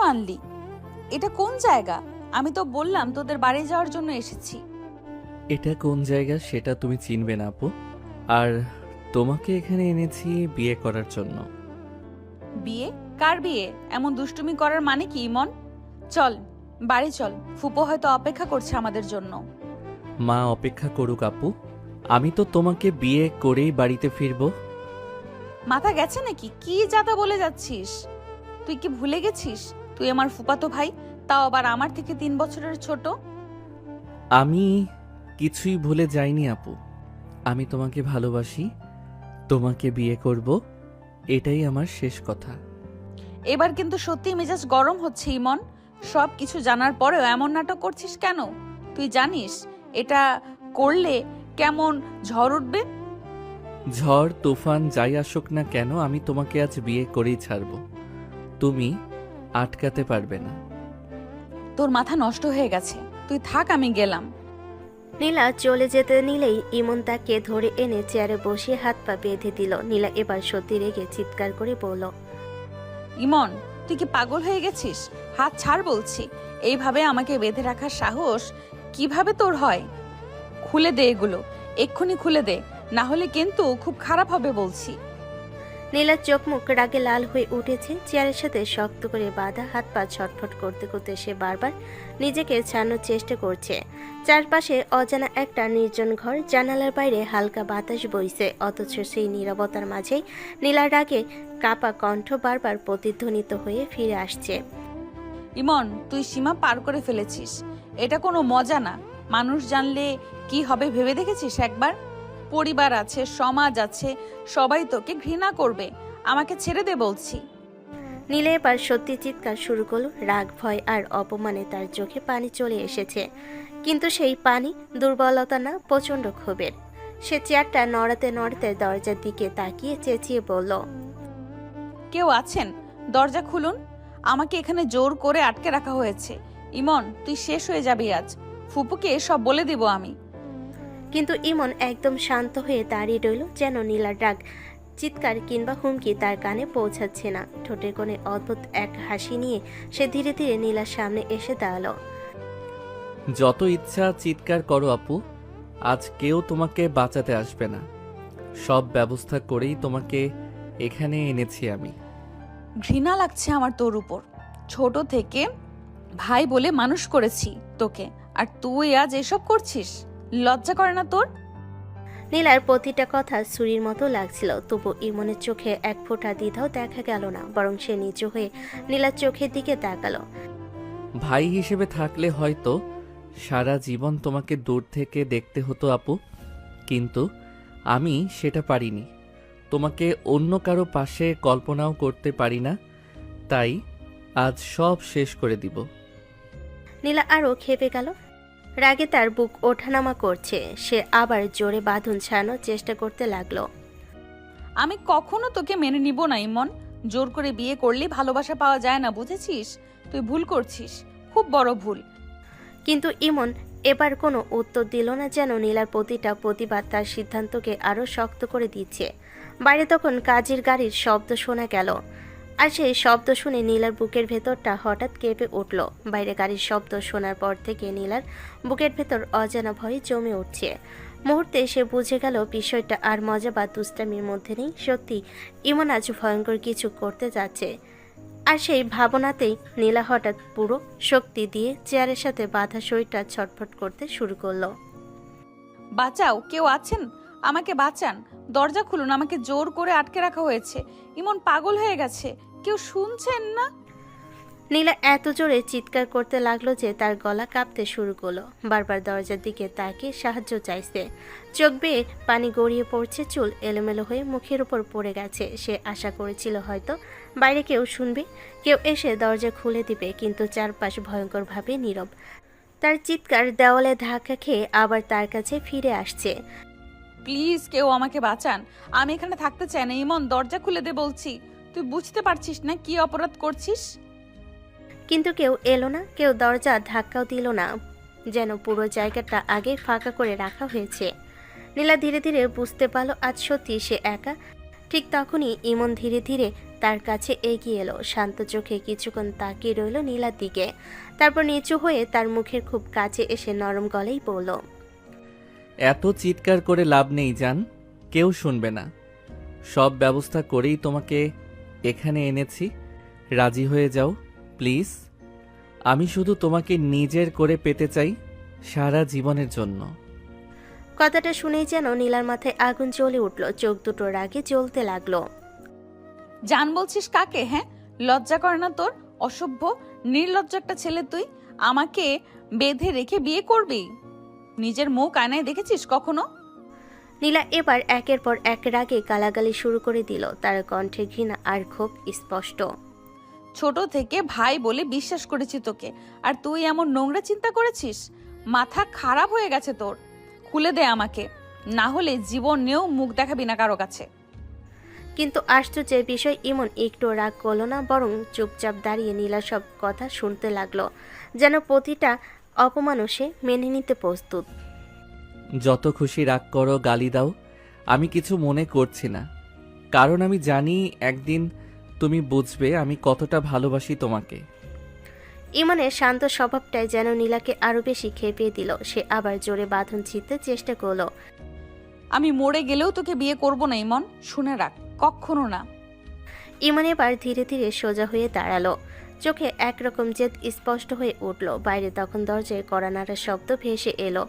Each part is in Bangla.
আনলি? এটা কোন জায়গা? আমি তো বললাম তোদের বাড়ি যাওয়ার জন্য এসেছি। এটা কোন জায়গা সেটা তুমি চিনবে না আপু। আর তোমাকে এখানে এনেছি বিয়ে করার জন্য। বিয়ে? কার বিয়ে? এমন দুষ্টুমি করার মানে কি ইমন? চল বাড়ি চল, ফুপো হয়তো অপেক্ষা করছে আমাদের জন্য। মা অপেক্ষা করুক আপু, আমি তো তোমাকে বিয়ে করেই বাড়িতে ফিরবো। মাথা গেছে নাকি? কি যাতা বলে যাচ্ছিস? তুই কি ভুলে গেছিস তুই আমার ফুপাতো ভাই, তাও আবার আমার থেকে 3 বছরের ছোট? আমি কিছুই ভুলে যাইনি আপু। আমি তোমাকে ভালোবাসি, তোমাকে বিয়ে করব, এটাই আমার শেষ কথা। এবার কিন্তু সত্যি মেজাজ গরম হচ্ছে ইমন। সব কিছু জানার পরেও এমন নাটক করছিস কেন? তুই জানিস এটা করলে কেমন ঝড় উঠবে? ঝড় তুফান যাই আসুক না কেন, আমি তোমাকে আজ বিয়ে করেই ছাড়ব। তুমি আটকাতে পারবে না। তোর মাথা নষ্ট হয়ে গেছে, তুই থাক, আমি গেলাম। নীলা চলে যেতে নিলেই ইমন তাকে ধরে এনে চেয়ারে বসিয়ে হাত পা বেঁধে দিল। নীলা এবার সত্যি রেগে চিৎকার করে বলল, ইমন, তুই কি পাগল হয়ে গেছিস? হাত ছাড় বলছি। এইভাবে আমাকে বেঁধে রাখার সাহস কিভাবে তোর হয়? খুলে দে এগুলো, এক্ষুনি খুলে দে, না হলে কিন্তু খুব খারাপ হবে বলছি। নীলার চোখ মুখ রাগে লাল হয়ে উঠেছে। চেয়ারের সাথে শক্ত করে বাঁধা হাত পা ছটফট করতে করতে সে বারবার নিজেকে ছাড়ানোর চেষ্টা করছে। চারপাশে অজানা একটা নির্জন ঘর, জানালার বাইরে হালকা বাতাস বইছে, অথচ সেই নীরবতার মাঝেই নীলার রাগে কাপা কণ্ঠ বারবার প্রতিধ্বনিত হয়ে ফিরে আসছে। ইমন, তুই সীমা পার করে ফেলেছিস। এটা কোনো মজা না। মানুষ জানলে কি হবে ভেবে দেখেছিস একবার? পরিবার আছে, সমাজ আছে, সবাই তোকে ঘৃণা করবে। আমাকে ছেড়ে দে বলছি। নীলা এবার সত্যি চিৎকার শুরু করলো। রাগ, ভয় আর অপমানে তার চোখে পানি চলে এসেছে, কিন্তু সেই পানি দুর্বলতা না, প্রচন্ড ক্ষোভের। সে চেয়ারটা নড়াতে নড়াতে দরজার দিকে তাকিয়ে চেঁচিয়ে বলল, কেউ আছেন? দরজা খুলুন। আমাকে এখানে জোর করে আটকে রাখা হয়েছে। ইমন, তুই শেষ হয়ে যাবি আজ। ফুপুকে সব বলে দিব আমি। কিন্তু ইমন একদম শান্ত হয়ে দাঁড়িয়ে রইল, যেন নীলার রাগ, চিৎকার কিংবা হুমকি তার কানে পৌঁছাচ্ছে না। ঠোঁটের কোণে অদ্ভুত এক হাসি নিয়ে সে ধীরে ধীরে নীলার সামনে এসে দাঁড়ালো। যত ইচ্ছা চিৎকার করো আপু, আজ কেউ তোমাকে বাঁচাতে আসবে না। সব ব্যবস্থা করেই তোমাকে এখানে এনেছি আমি। ঘৃণা লাগছে আমার তোর উপর। ছোট থেকে ভাই বলে মানুষ করেছি তোকে, আর তুই আজ এসব করছিস? লজ্জা করে না তোর? নীলার প্রতিটা কথা ছুরির মতো লাগছিল, তবু ইমনের চোখে এক ফোঁটা দ্বিধাও দেখা গেল না, বরং সে নিচু হয়ে নীলার চোখের দিকে তাকালো। ভাই হিসেবে থাকলে হয়তো সারা জীবন তোমাকে দূর থেকে দেখতে হতো আপু, কিন্তু আমি সেটা পারিনি। তোমাকে অন্য কারো পাশে কল্পনাও করতে পারি না, তাই আজ সব শেষ করে দিব। নীলা আরো খেপে গেল। রাগে তার বুক ওঠানামা করছে। সে আবার জোরে বাঁধন ছাড়ানোর চেষ্টা করতে লাগলো। আমি কখনো তোকে মেনে নিব না ইমন। জোর করে বিয়ে করলে ভালোবাসা পাওয়া যায় না, বুঝেছিস? তুই ভুল করছিস, খুব বড় ভুল। কিন্তু ইমন এবার কোনো উত্তর দিল না, যেন নীলার প্রতিটা প্রতিবাদ তার সিদ্ধান্তকে আরো শক্ত করে দিচ্ছে। বাইরে তখন কাজের গাড়ির শব্দ শোনা গেল, আর সেই শব্দ শুনে নীলার বুকের ভেতরটা হঠাৎ কেঁপে উঠল। বাইরে গাড়ির শব্দ শোনার পর থেকে নীলার বুকের ভেতর অজানা ভয়ে জমে উঠছে। মুহূর্তে সে বুঝে গেল বিষয়টা আর মজা বা দুষ্টামির মধ্যে নেই। সত্যি ইমন আজ ভয়ঙ্কর কিছু করতে যাচ্ছে। আর সেই ভাবনাতেই নীলা হঠাৎ পুরো শক্তি দিয়ে চেয়ারের সাথে বাঁধা শরীরটা ছটফট করতে শুরু করলো। বাঁচাও, কেউ আছেন? আমাকে বাঁচান, দরজা খুলুন, আমাকে জোর করে আটকে রাখা হয়েছে। ইমন পাগল হয়ে গেছে, কেউ শুনছেন না? নীলা এত জোরে চিৎকার করতে লাগলো যে তার গলা কাঁপতে শুরু করলো। বারবার দরজার দিকে তাকিয়ে সাহায্য চাইছে। চোখ বেয়ে পানি গড়িয়ে পড়ছে, চুল এলোমেলো হয়ে মুখের উপর পড়ে গেছে। সে আশা করেছিল হয়তো বাইরে কেউ শুনবে, কেউ এসে দরজা খুলে দিবে, কিন্তু চারপাশ ভয়ঙ্করভাবে নীরব। তার চিৎকার দেওয়ালে ধাক্কা খেয়ে আবার তার কাছে ফিরে আসছে। প্লিজ কেউ আমাকে বাঁচান, আমি এখানে থাকতে চাই না। ইমন, দরজা খুলে দে বলছি। তুই বুঝতে পারছিস না কি অপরাধ করছিস? কিন্তু কেউ এলো না, কেউ দরজা ধাক্কাও দিল না, যেন পুরো জায়গাটা আগে ফাঁকা করে রাখা হয়েছে। নীলা ধীরে ধীরে বুঝতে পারল আজ সত্যি সে একা। ঠিক তখনই ইমন ধীরে ধীরে তার কাছে এগিয়ে এলো। শান্ত চোখে কিছুক্ষণ তাকিয়ে রইল নীলার দিকে, তারপর নিচু হয়ে তার মুখের খুব কাছে এসে নরম গলেই বলল, এত চিৎকার করে লাভ নেই জান, কেউ শুনবে না। সব ব্যবস্থা করেই তোমাকে এখানে এনেছি, রাজি হয়ে যাও প্লিজ। আমি শুধু তোমাকে নিজের করে পেতে চাই সারা জীবনের জন্য। কথাটা শুনেই যেন নীলার মাথায় আগুন জ্বলে উঠল, চোখ দুটো রাগে জ্বলতে লাগলো। জান বলছিস কাকে? হ্যাঁ, লজ্জা করে না তোর? অসভ্য নির্লজ্জ একটা ছেলে তুই। আমাকে বেঁধে রেখে বিয়ে করবি? নিজের মুখ আয়নায় দেখেছিস কখনো? নীলা এবার একের পর এক রাগে গালাগালি শুরু করে দিল, তার কণ্ঠে ঘৃণা আর ক্ষোভ স্পষ্ট। ছোট থেকে ভাই বলে বিশ্বাস করেছি তোকে, আর তুই এমন নোংরা চিন্তা করেছিস? মাথা খারাপ হয়ে গেছে তোর। খুলে দে আমাকে, না হলে জীবনেও মুখ দেখাবি না কারো কাছে। কিন্তু আশ্চর্যের বিষয়, ইমন একটু রাগ করল না, বরং চুপচাপ দাঁড়িয়ে নীলা সব কথা শুনতে লাগলো, যেন প্রতিটা অপমানও সে মেনে নিতে প্রস্তুত। যত খুশি রাগ করো, গালি দাও, আমি কিছু মনে করছি না। কারণ আমি জানি একদিন তুমি বুঝবে আমি কতটা ভালোবাসি তোমাকে। ইমনের শান্ত স্বভাবটাই যেন নীলাকে আরো বেশি খেপিয়ে দিল। সে আবার জোরে বাঁধন ছিঁড়তে চেষ্টা করলো। আমি মরে গেলেও তোকে বিয়ে করব না ইমন, শুনে রাখ, কখনো না। ইমন এবার ধীরে ধীরে সোজা হয়ে দাঁড়ালো, চোখে একরকম জেদ স্পষ্ট হয়ে উঠল। বাইরে তখন দরজায় কড়া নাড়ার শব্দ ভেসে এলো,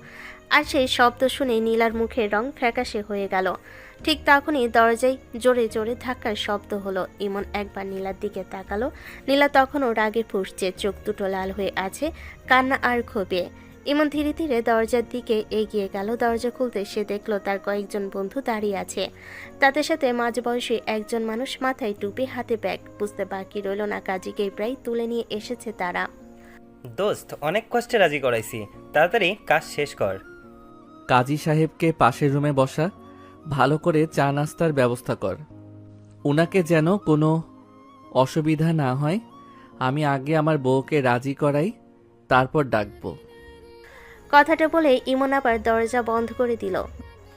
আর সেই শব্দ শুনে নীলার মুখের রং ফ্যাকাশে হয়ে গেল। ঠিক তখনই দরজায় জোরে জোরে ধাক্কার শব্দ হলো। ইমন একবার নীলার দিকে তাকালো। নীলা তখনও রাগে ফুঁসছে, চোখ দুটো লাল হয়ে আছে কান্না আর ক্ষোভে। ইমন ধীরে ধীরে দরজার দিকে এগিয়ে গেল। দরজা খুলতে সে দেখলো তার কয়েকজন বন্ধু দাঁড়িয়ে আছে, তাদের সাথে মাঝবয়সী একজন মানুষ, মাথায় টুপি, হাতে ব্যাগ। বুঝতে বাকি রইল না কাজীকে প্রায় তুলে নিয়ে এসেছে তারা। দোস্ত, অনেক কষ্টে রাজি করাইছি, তাড়াতাড়ি কাজ শেষ কর। কাজী সাহেবকে পাশের রুমে বসা, ভালো করে চা নাস্তার ব্যবস্থা কর। উনাকে যেন কোনো অসুবিধা না হয়। আমি আগে আমার বউকে রাজি করাই, তারপর ডাকবো। কথাটা বলে ইমন আবার দরজা বন্ধ করে দিল।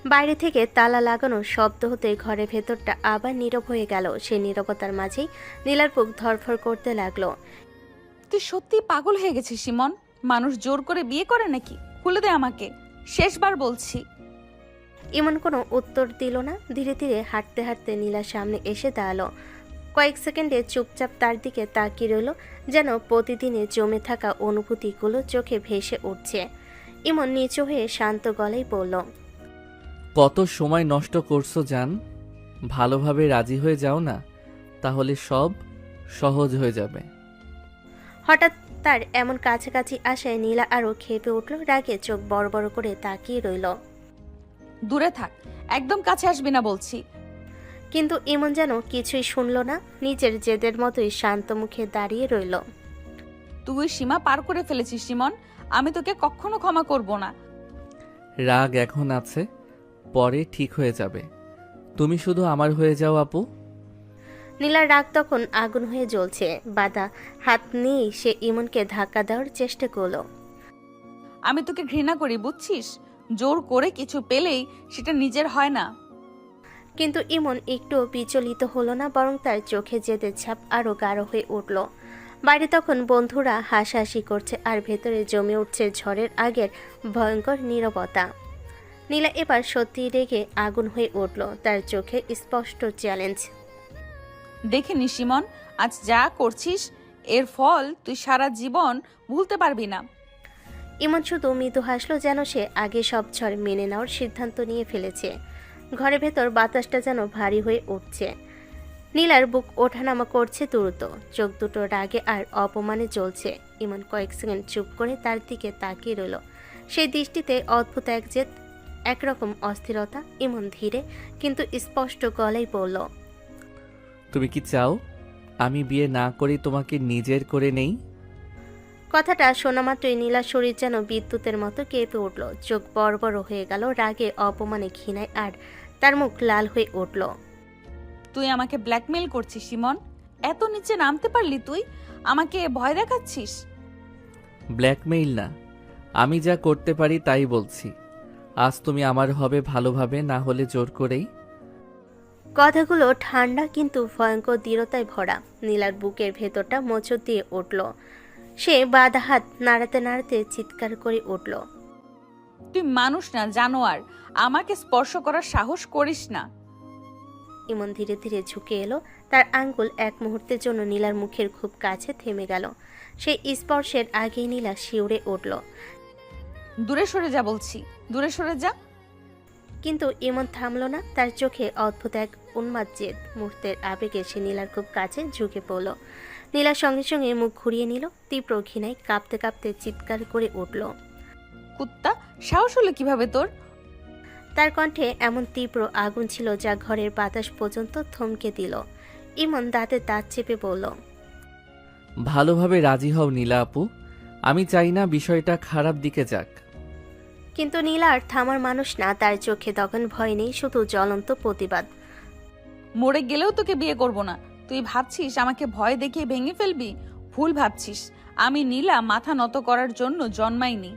বাইরে থেকে তালা লাগানোর শব্দ হতে ঘরের ভেতরটা আবার নীরব হয়ে গেল। সেই নীরবতার মাঝেই নীলার বুক ধরফর করতে লাগলো। তুই সত্যি পাগল হয়ে গেছিস সিমন? মানুষ জোর করে বিয়ে করে নাকি? খুলে দে আমাকে, শেষবার বলছি। ইমন কোনো উত্তর দিল না। ধীরে ধীরে হাঁটতে হাঁটতে নীলার সামনে এসে দাঁড়ালো। কয়েক সেকেন্ডে চুপচাপ তার দিকে তাকিয়ে রইল, যেন প্রতিদিনে জমে থাকা অনুভূতিগুলো চোখে ভেসে উঠছে। ইমন নিচু হয়ে শান্ত গলায় বলল, কত সময় নষ্ট করছো জান, ভালোভাবে রাজি হয়ে যাও না, তাহলে সব সহজ হয়ে যাবে। হঠাৎ তার এমন কাছাকাছি আসায় নীলা আরো খেপে উঠল, রাগে চোখ বড় বড় করে তাকিয়ে রইল। দূরে থাক, একদম কাছে আসবি না বলছি। কিন্তু ইমন যেন কিছুই শুনল না, নিজের জেদের মতোই শান্ত মুখে দাঁড়িয়ে রইল। তুই সীমা পার করে ফেলেছিস সিমন, আমি তোকে কখনো ক্ষমা করব না। রাগ এখন আছে, পরে ঠিক হয়ে যাবে। তুমি শুধু আমার হয়ে যাও আপু। নীলার রাগ তখন আগুন হয়ে জ্বলছে। বাধা হাত নিয়েই সে ইমনকে ধাক্কা দেওয়ার চেষ্টা করলো। আমি তোকে ঘৃণা করি বুঝছিস? জোর করে কিছু পেলেই সেটা নিজের হয় না। কিন্তু ইমন একটুও বিচলিত হলো না, বরং তার চোখে জেদের ছাপ আরো গাঢ় হয়ে উঠল। বাইরে তখন বন্ধুরা হাসাহাসি করছে, আর ভেতরে জমে উঠছে ঝড়ের আগের ভয়ঙ্কর নীরবতা। নীলা এবার সত্যি রেগে আগুন হয়ে উঠল, তার চোখে স্পষ্ট চ্যালেঞ্জ। দেখিনি সিমন, আজ যা করছিস এর ফল তুই সারা জীবন ভুলতে পারবি না। ইমন শুধু মৃদু হাসলো, যেন সে আগে সব ঝড় মেনে নেওয়ার সিদ্ধান্ত নিয়ে ফেলেছে। ঘরের ভেতর বাতাসটা যেন ভারী হয়ে উঠছে। নীলার বুক ওঠানামা করছে দ্রুত, চোখ দুটো রাগে আর অপমানে জ্বলছে। ইমন কয়েক সেকেন্ড চুপ করে তার দিকে তাকিয়ে রইল। সেই দৃষ্টিতে অদ্ভুত এক জেদ, একরকম অস্থিরতা। ইমন ধীরে কিন্তু স্পষ্ট গলায় বলল, তুমি কি চাও আমি বিয়ে না করি তোমাকে নিজের করে নেই? কথাটা শোনা মাত্রই নীলার শরীর যেন বিদ্যুতের মতো কেঁপে উঠল, চোখ বড় বড় হয়ে গেল রাগে, অপমানে, ঘৃণায়, আর তার মুখ লাল হয়ে উঠল। তুই আমাকে ব্ল্যাকমেল করছিস সিমন? এত নিচে নামতে পারলি তুই? আমাকে ভয় দেখাচ্ছিস? ব্ল্যাকমেইল না, আমি যা করতে পারি তাই বলছি। আজ তুমি আমার হবে ভালোভাবে, না হলে জোর করেই। কথাগুলো ঠান্ডা কিন্তু ভয়ঙ্কর দৃঢ়তায় ভরা। নীলার বুকের ভেতরটা মোচড় দিয়ে উঠল। সে বাঁধা হাত নাড়াতে নাড়াতে চিৎকার করে উঠল। তুই মানুষ না, জানোয়ার। আমাকে স্পর্শ করার সাহস করিস না। ইমন ধীরে ধীরে ঝুঁকে এলো। তার আঙ্গুল এক মুহূর্তের জন্য নীলার মুখের খুব কাছে থেমে গেল। সেই স্পর্শের আগেই নীলা শিউরে উঠল। দূরে সরে যা বলছি, দূরে সরে যা। কিন্তু ইমন থামল না। তার চোখে অদ্ভুত এক উন্মাদ জেদ। মুহূর্তের আবেগে সে নীলার খুব কাছে ঝুঁকে পড়ল। নীলার সঙ্গে সঙ্গে মুখ ঘুরিয়ে নিল। তীব্র ঘৃণায় কাঁপতে কাঁপতে চিৎকার করে উঠল। কুত্তা, সাহস হলো কিভাবে তোর? তার কণ্ঠে এমন তীব্র আগুন ছিল যা ঘরের বাতাস পর্যন্ত থমকে দিল। ইমন দাঁতে দাঁত চেপে বলল, ভালোভাবে রাজি হও নীলা আপু, আমি চাই না বিষয়টা খারাপ দিকে যাক। কিন্তু নীলা আর থামার মানুষ না। তার চোখে তখন ভয় নেই, শুধু জ্বলন্ত প্রতিবাদ। মরে গেলেও তোকে বিয়ে করব না। তুই ভাবছিস আমাকে ভয় দেখিয়ে ভেঙে ফেলবি? ভুল ভাবছিস। আমি নীলা মাথা নত করার জন্য জন্মাইনি।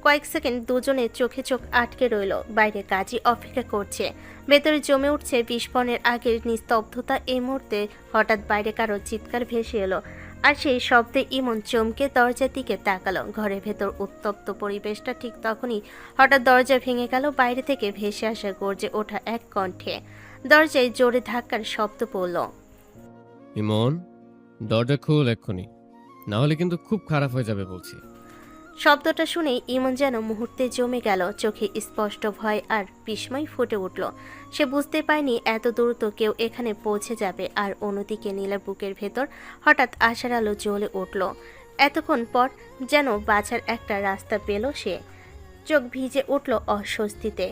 কয়েক সেকেন্ড দুজনের চোখে চোখ আটকে রইল। বাইরে কাজী অপেক্ষা করছে। ভেতরে জমে উঠছে বিস্ফোরণের আগের নিস্তব্ধতা। এই মুহূর্তে হঠাৎ বাইরে কারো চিৎকার ভেসে এলো, আর সেই শব্দে ইমন চমকে দরজার দিকে তাকালো। ঘরের ভেতর উত্তপ্ত পরিবেশটা। ঠিক তখনই হঠাৎ দরজা ভেঙে গেল। বাইরে থেকে ভেসে আসা গর্জে ওঠা এক কণ্ঠে। দরজায় জোরে ধাক্কার শব্দ পড়ল। ইমন, দরজা খোল এক্ষুনি, না হলে কিন্তু খুব খারাপ হয়ে যাবে বলছি। শব্দটা শুনে ইমন যেন মুহূর্তে জমে গেল। চোখে স্পষ্ট ভয় আর বিস্ময় ফুটে উঠল। সে বুঝতে পারেনি এত দ্রুত কেউ এখানে পৌঁছে যাবে। আর অন্যদিকে নীলার বুকের ভেতর হঠাৎ আশার আলো জ্বলে উঠল। এতক্ষণ পর যেন বাঁচার একটা রাস্তা পেল সে। চোখ ভিজে উঠল অস্বস্তিতে।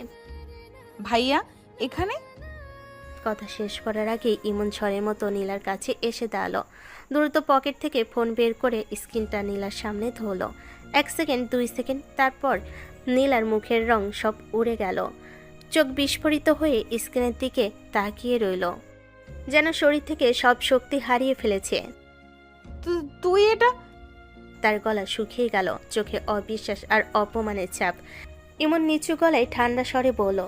ভাইয়া এখানে? কথা শেষ করার আগে ইমন ঝড়ের মতো নীলার কাছে এসে দাঁড়ালো। দ্রুত পকেট থেকে ফোন বের করে স্ক্রিনটা নীলার সামনে ধরল। 1 সেকেন্ড, 2 সেকেন্ড, তারপর নীলার মুখের রং সব উড়ে গেল। চোখ বিস্ফোরিত হয়ে স্ক্রিনের দিকে তাকিয়ে রইল, যেন শরীর থেকে সব শক্তি হারিয়ে ফেলেছে। তুই এটা? তার গলা শুকিয়ে গেল। চোখে অবিশ্বাস আর অপমানের ছাপ। ইমন নিচু গলায় ঠান্ডা স্বরে বলল,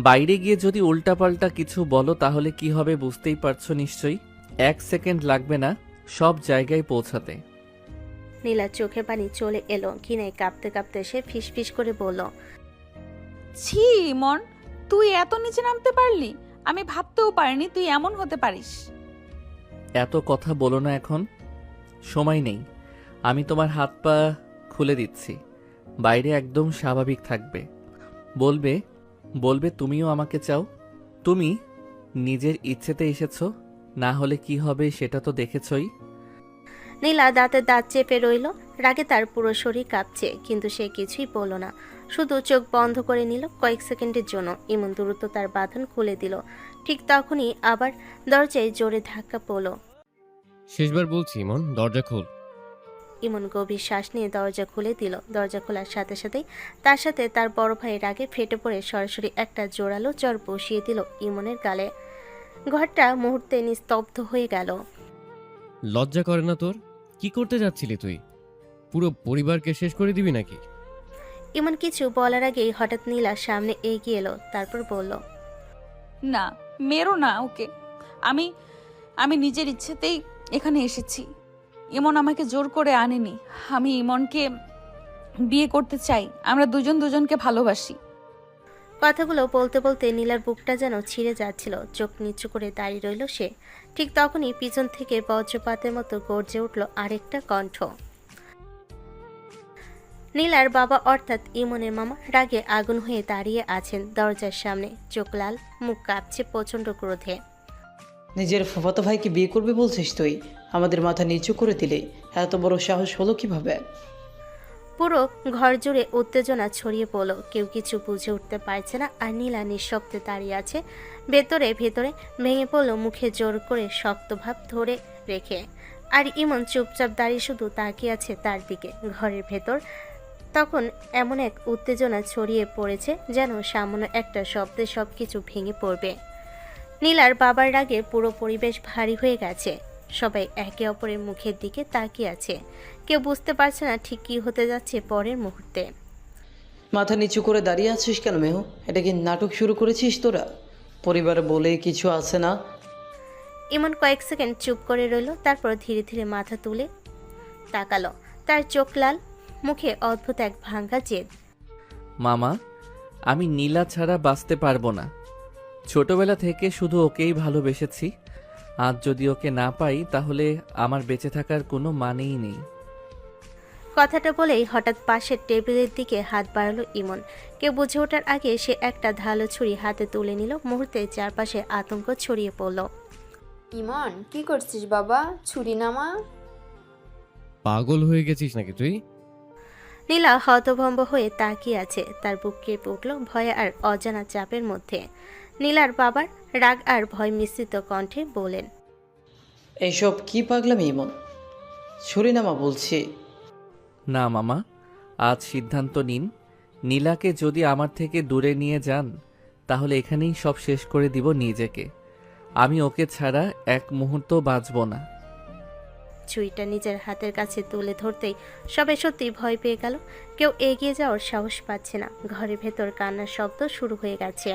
বাইরে গিয়ে যদি উল্টাপাল্টা কিছু বলো তাহলে কি হবে বুঝতেই পারছো নিশ্চয়ই। 1 সেকেন্ড লাগবে না সব জায়গায় পৌঁছাতে। নীলার চোখে পানি চলে এলো। ঘৃণায় কাঁপতে কাঁপতে সে ফিসফিস করে বলল, ছি ইমন, তুই এত নিচে নামতে পারলি? আমি ভাবতেও পারিনি তুই এমন হতে পারিস। এত কথা বলো না এখন, সময় নেই। আমি তোমার হাত পা খুলে দিচ্ছি। বাইরে একদম স্বাভাবিক থাকবে। বলবে বলবে তুমিও আমাকে চাও। তুমি নিজের ইচ্ছেতে এসেছো, না হলে কি হবে সেটা তো দেখেছই। নীলা দাঁতে দাঁত চেপে রইল। রাগে তার পুরো শরীর কাঁপছে, কিন্তু সে কিছুই বলল না, শুধু চোখ বন্ধ করে নিল। কয়েক সেকেন্ডের জন্য ইমন দ্রুত তার বাঁধন খুলে দিল। ঠিক তখনই আবার দরজায় জোরে ধাক্কা পড়ল। শেষবার বলছি ইমন, দরজা খোল। ইমন গভীর শ্বাস নিয়ে দরজা খুলে দিল। দরজা খোলার সাথে সাথেই তার সাথে তার বড় ভাই রাগে ফেটে পড়ে সরাসরি একটা জোরালো চর বসিয়ে দিল ইমনের গালে। ঘরটা মুহূর্তে নিস্তব্ধ হয়ে গেল। লজ্জা করে না তোর? কি করতে যাচ্ছিলি তুই? পুরো পরিবারকে শেষ করে দিবি নাকি? ইমন কিছু বলার আগেই হঠাৎ নীলা সামনে এগিয়ে এলো। তারপর বলল, না, মেরো না ওকে। আমি আমি নিজের ইচ্ছেতেই এখানে এসেছি। ইমন আমাকে জোর করে আনেনি। আমি ইমনকে বিয়ে করতে চাই। আমরা দুজন দুজনকে ভালোবাসি। কথাগুলো বলতে বলতে নীলার বুকটা যেন ছিঁড়ে যাচ্ছিল। চোখ নিচু করে দাঁড়িয়ে রইল সে। ঠিক তখনই পিছন থেকে বজ্রপাতের মতো গর্জে উঠল আরেকটা কণ্ঠ। নীলার বাবা অর্থাৎ ইমনের মামা রাগে আগুন হয়ে দাঁড়িয়ে আছেন দরজার সামনে। চোখ লাল, মুখ কাঁপছে প্রচণ্ড ক্রোধে। নিজের ফুফাতো ভাইকে বিয়ে করবে বলছিস তুই? আমাদের মাথা নিচু করে দিলে এত বড় সাহস হলো কিভাবে? পুরো ঘর জুড়ে উত্তেজনা ছড়িয়ে পড়ল। কেউ কিছু বুঝে উঠতে পারছে না। আর নীলা নিঃশব্দে দাঁড়িয়ে আছে। ভেতরে ভেতরে ভেঙে পড়ল মুখে জোর করে শক্ত ভাব ধরে রেখে। আর ইমন চুপচাপ দাঁড়িয়ে শুধু তাকিয়ে আছে তার দিকে। ঘরের ভেতর তখন এমন এক উত্তেজনা ছড়িয়ে পড়েছে যেন সামান্য একটা শব্দে সবকিছু ভেঙে পড়বে। নীলার বাবার রাগে পুরো পরিবেশ ভারী হয়ে গেছে। সবাই একে অপরের মুখের দিকে তাকিয়ে আছে। কেউ বুঝতে পারছে না ঠিক কী হতে যাচ্ছে পরের মুহূর্তে। মাথা নিচু করে দাঁড়িয়ে আছিস কেন মেহু? এটা কি নাটক শুরু করেছিস তোরা? পরিবার বলে কিছু আছে না? ইমন কয়েক সেকেন্ড চুপ করে রইল, তারপর ধীরে ধীরে মাথা তুলে তাকালো। তার চোখ লাল, মুখে অদ্ভুত এক ভাঙ্গা জেদ। মামা, আমি নীলা ছাড়া বাঁচতে পারবো না। ছোটবেলা থেকে শুধু ওকেই ভালোবেসেছি। আজ যদি ওকে না পাই তাহলে আমার বেঁচে থাকার কোনো মানেই নেই। কথাটা বলেই হঠাৎ পাশের টেবিলের দিকে হাত বাড়ালো ইমন। কেউ বুঝে ওঠার আগে সে একটা ধারালো ছুরি হাতে তুলে নিল। মুহূর্তে চারপাশে আতঙ্ক ছড়িয়ে পড়ল। ইমন, কি করছিস বাবা? ছুরি নামা। পাগল হয়ে গেছিস নাকি তুই? নীলা হতভম্ব হয়ে তাকিয়ে আছে। তার বুক কেঁপে উঠল ভয়ে আর অজানা চাপের মধ্যে। নীলার বাবার রাগ আর ভয় মিশ্রিত কণ্ঠে বলেন, এইসব কি পাগলামি ইমন? ছুরিনামা বলছি। না মামা, আজ সিদ্ধান্ত নিন। নীলাকে যদি আমার থেকে দূরে নিয়ে যান তাহলে এখানেই সব শেষ করে দিব নিজেকে। আমি ওকে ছাড়া এক মুহূর্ত বাঁচব না। ছুরিটা নিজের হাতের কাছে তুলে ধরতেই সবাই সত্যি ভয় পেয়ে গেল। কেউ এগিয়ে যাওয়ার সাহস পাচ্ছে না। ঘরের ভেতর কান্নার শব্দ শুরু হয়ে গেছে।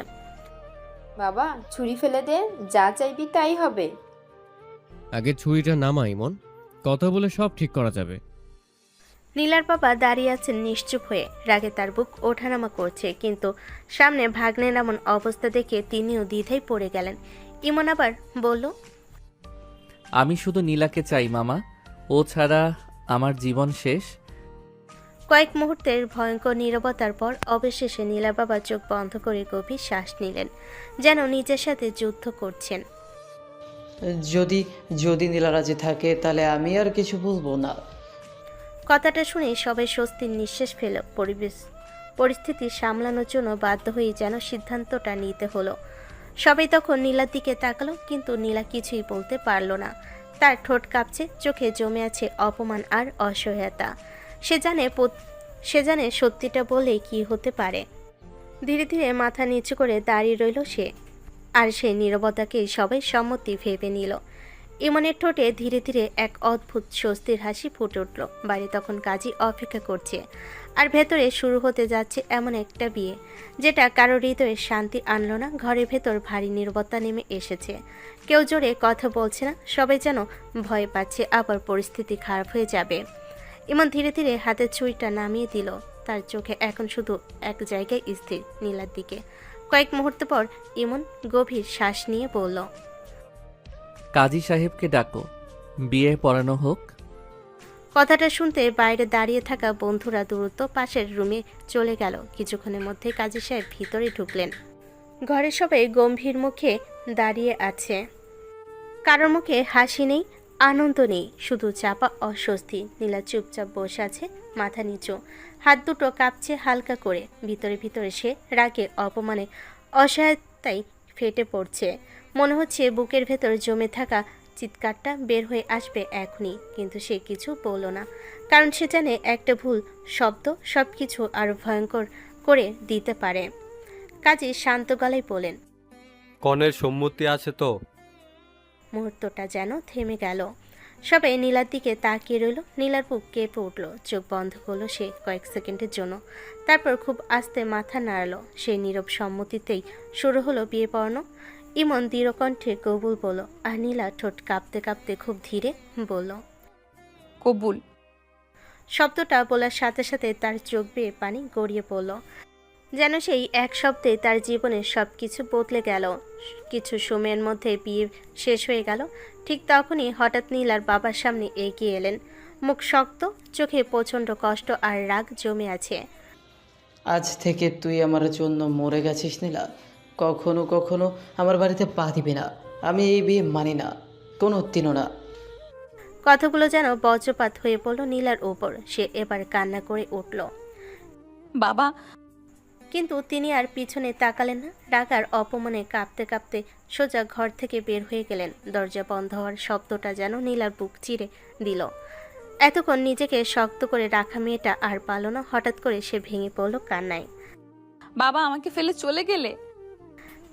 বাবা, ছুরি ফেলে দে, যা চাইবি তাই হবে। আগে ছুরিটা নামা ইমন, কথা বলে সব ঠিক করা যাবে। নীলার বাবা দাঁড়িয়ে আছেন নিশ্চুপ হয়ে। রাগে তার বুক ওঠানামা করছে, কিন্তু সামনে ভাগ্নের এমন অবস্থা দেখে তিনিও দ্বিধায় পড়ে গেলেন। ইমন আবার বলল, আমি শুধু নীলাকে চাই মামা। ও ছাড়া আমার জীবন শেষ। কয়েক মুহূর্তের ভয়ঙ্কর নীরবতার পর অবশেষে নীলার বাবা চোখ বন্ধ করে গভীর শ্বাস নিলেন, যেন নিজের সাথে যুদ্ধ করছেন। যদি যদি নীলা রাজি থাকে তাহলে আমি আর কিছু বলবো না। কথাটা শুনে সবাই স্বস্তির নিঃশ্বাস ফেল। পরিস্থিতি সামলানোর জন্য বাধ্য হয়ে যেন সিদ্ধান্তটা নিতে হলো। সবাই তখন নীলার দিকে তাকালো, কিন্তু নীলা কিছুই বলতে পারল না। তার ঠোঁট কাঁপছে, চোখে জমে আছে অপমান আর অসহায়তা। সে জানে সত্যিটা বলেই কি হতে পারে। ধীরে ধীরে মাথা নিচু করে দাঁড়িয়ে রইল সে, আর সেই নীরবতাকেই সবাই সম্মতি ভেবে নিল। ইমনের ঠোঁটে ধীরে ধীরে এক অদ্ভুত স্বস্তির হাসি ফুটে উঠল। বাইরে তখন কাজী অপেক্ষা করছে, আর ভেতরে শুরু হতে যাচ্ছে এমন একটা বিয়ে যেটা কারো হৃদয়ে শান্তি আনলো না। ঘরের ভেতর ভারী নীরবতা নেমে এসেছে। কেউ জোরে কথা বলছে না, সবাই যেন ভয় পাচ্ছে আবার পরিস্থিতি খারাপ হয়ে যাবে। ইমন ধীরে ধীরে হাতের ছুরিটা নামিয়ে দিল। তার চোখে এখন শুধু এক জায়গায় স্থির, নীলার দিকে। কয়েক মুহূর্ত পর ইমন গভীর শ্বাস নিয়ে বলল, কাজী সাহেবকে ডাকো, বিয়ে পড়ানো হোক। কথাটা শুনতে বাইরে দাঁড়িয়ে থাকা বন্ধুরা দ্রুত পাশের রুমে চলে গেল। কিছুক্ষণের মধ্যে কাজী সাহেব ভিতরে ঢুকলেন। ঘরের সবাই গম্ভীর মুখে দাঁড়িয়ে আছে। কারোর মুখে হাসি নেই, আনন্দ নেই, শুধু চাপা অস্বস্তি। নীলা চুপচাপ বসে আছে, মাথা নিচু, হাত দুটো কাঁপছে হালকা করে। ভিতরে ভিতরে সে রাগে, অপমানে, অসহায়তায় ফেটে পড়ছে। মনে হচ্ছে বুকের ভেতর জমে থাকা চিৎকারটা বের হয়ে আসবে এখনই, কিন্তু সে কিছু বলল না। কারণ সে জানে একটা ভুল শব্দ সবকিছু আরো ভয়ঙ্কর করে দিতে পারে। কাজী শান্ত গলায় বলেন, কনের সম্মতি আছে তো? মুহূর্তটা যেন থেমে গেল। সবাই নীলার দিকে তাকিয়ে রইল। নীলার বুক কেঁপে উঠল, চোখ বন্ধ করলো সে কয়েক সেকেন্ডের জন্য। তারপর খুব আস্তে মাথা নাড়ালো। সেই নীরব সম্মতিতেই শুরু হলো বিয়ে পড়ানো। ইমন দৃঢ় কণ্ঠে কবুল বলল, আর নীলা ঠোঁট কাঁপতে কাঁপতে খুব ধীরে বলল, কবুল। শব্দটা বলার সাথে সাথে তার চোখ বেয়ে পানি গড়িয়ে পড়ল, যেন সেই এক শব্দে তার জীবনের সব কিছু বদলে গেল। কিছু সময়ের মধ্যে বিয়ে শেষ হয়ে গেল। ঠিক তখনই হঠাৎ নীলার বাবার সামনে এগিয়ে এলেন। মুখ শক্ত, চোখে প্রচণ্ড কষ্ট আর রাগ জমে আছে। আজ থেকে তুই আমার জন্য মরে গেছিস নীলা। কখনো কখনো আমার বাড়িতে পা দিবি না। আমি এই বিয়ে মানি না, কোনো দিনও না। কথাগুলো যেন বজ্রপাত হয়ে পড়ল নীলার ওপর। সে এবার কান্না করে উঠল, বাবা, কিন্তু তিনি আর পিছনে তাকালেন না। রাগ আর অপমানে কাঁপতে কাঁপতে সোজা ঘর থেকে বের হয়ে গেলেন। দরজা বন্ধ হওয়ার শব্দটা যেন নীলার বুক চিরে দিল। এতক্ষণ নিজেকে শক্ত করে রাখা মেয়েটা আর পারল না। হঠাৎ করে সে ভেঙে পড়ল কান্নায়। বাবা আমাকে ফেলে চলে গেলে?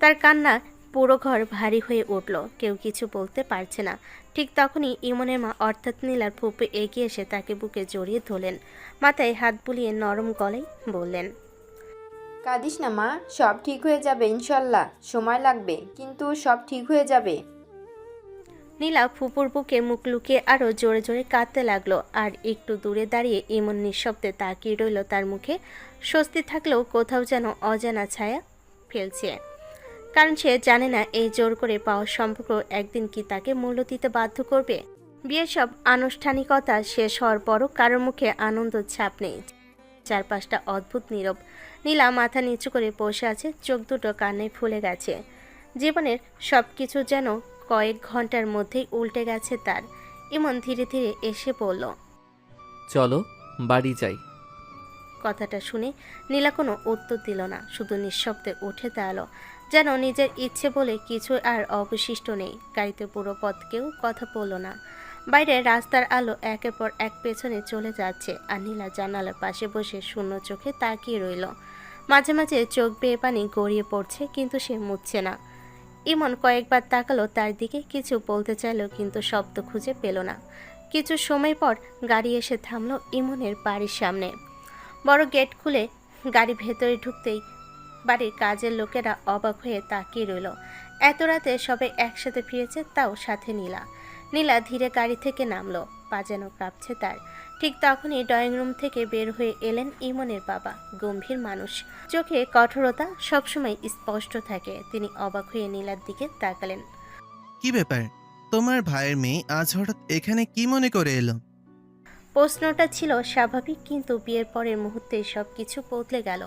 তার কান্না পুরো ঘর ভারী হয়ে উঠল। কেউ কিছু বলতে পারছে না। ঠিক তখনই ইমনের মা অর্থাৎ নীলার ফুপে এগিয়ে এসে তাকে বুকে জড়িয়ে ধরলেন। মাথায় হাত বুলিয়ে নরম গলায় বললেন, কাঁদিস না মা, সব ঠিক হয়ে যাবে ইনশাল্লাহ। সময় লাগবে, কিন্তু সব ঠিক হয়ে যাবে। নীলা ফুপুর বুকে মুখ লুকিয়ে আরো জোরে জোরে কাঁদতে লাগলো। আর একটু দূরে দাঁড়িয়ে ইমন নিঃশব্দে তাকিয়ে রইল তার মুখে। স্বস্তি থাকলেও কোথাও যেন অজানা ছায়া ফেলছে, কারণ সে জানে না এই জোর করে পাওয়া সম্পর্ক একদিন কি তাকে মূল্য দিতে বাধ্য করবে। বিয়ের সব আনুষ্ঠানিকতা শেষ হওয়ার পরও কারোর মুখে আনন্দ ছাপ নেই। চারপাশটা অদ্ভুত নীরব। নীলা মাথা নিচু করে বসে আছে, চোখ দুটো কান্নায় ফুলে গেছে। জীবনের সব কিছু যেন কয়েক ঘন্টার মধ্যেই উল্টে গেছে তার। ইমন ধীরে ধীরে এসে বলল। চলো বাড়ি যাই। কথাটা শুনে নীলা কোনো উত্তর দিল না, শুধু নিঃশব্দে উঠে দাঁড়ালো, যেন নিজের ইচ্ছে বলে কিছু আর অবশিষ্ট নেই। গাড়িতে পুরো পথ কেউ কথা বলল না। বাইরে রাস্তার আলো একের পর এক পেছনে চলে যাচ্ছে, আর নীলা জানালার পাশে বসে শূন্য চোখে তাকিয়ে রইল। মাঝে মাঝে চোখ বেয়ে পানি গড়িয়ে পড়ছে, কিন্তু সে মুছছে না। ইমন কয়েকবার তাকালো তার দিকে, কিছু বলতে চাইল কিন্তু শব্দ খুঁজে পেল না। কিছু সময় পর গাড়ি এসে থামলো ইমনের বাড়ির সামনে। বড় গেট খুলে গাড়ি ভেতরে ঢুকতেই বাড়ির কাজের লোকেরা অবাক হয়ে তাকিয়ে রইল। এত রাতে সবাই একসাথে ফিরেছে, তাও সাথে নীলা। নীলা ধীরে গাড়ি থেকে নামলো, পা যেন কাঁপছে তার। ঠিক তখনই ড্রয়িং রুম থেকে বের হয়ে এলেন ইমনের বাবা। গম্ভীর মানুষ, চোখে কঠোরতা সবসময় স্পষ্ট থাকে। তিনি অবাক হয়ে নীলার দিকে তাকালেন। কি ব্যাপার, তোমার ভাইয়ের মেয়ে আজ হঠাৎ এখানে কি মনে করে এলো? প্রশ্নটা ছিল স্বাভাবিক, কিন্তু বিয়ের পরের মুহূর্তে সবকিছু বদলে গেল।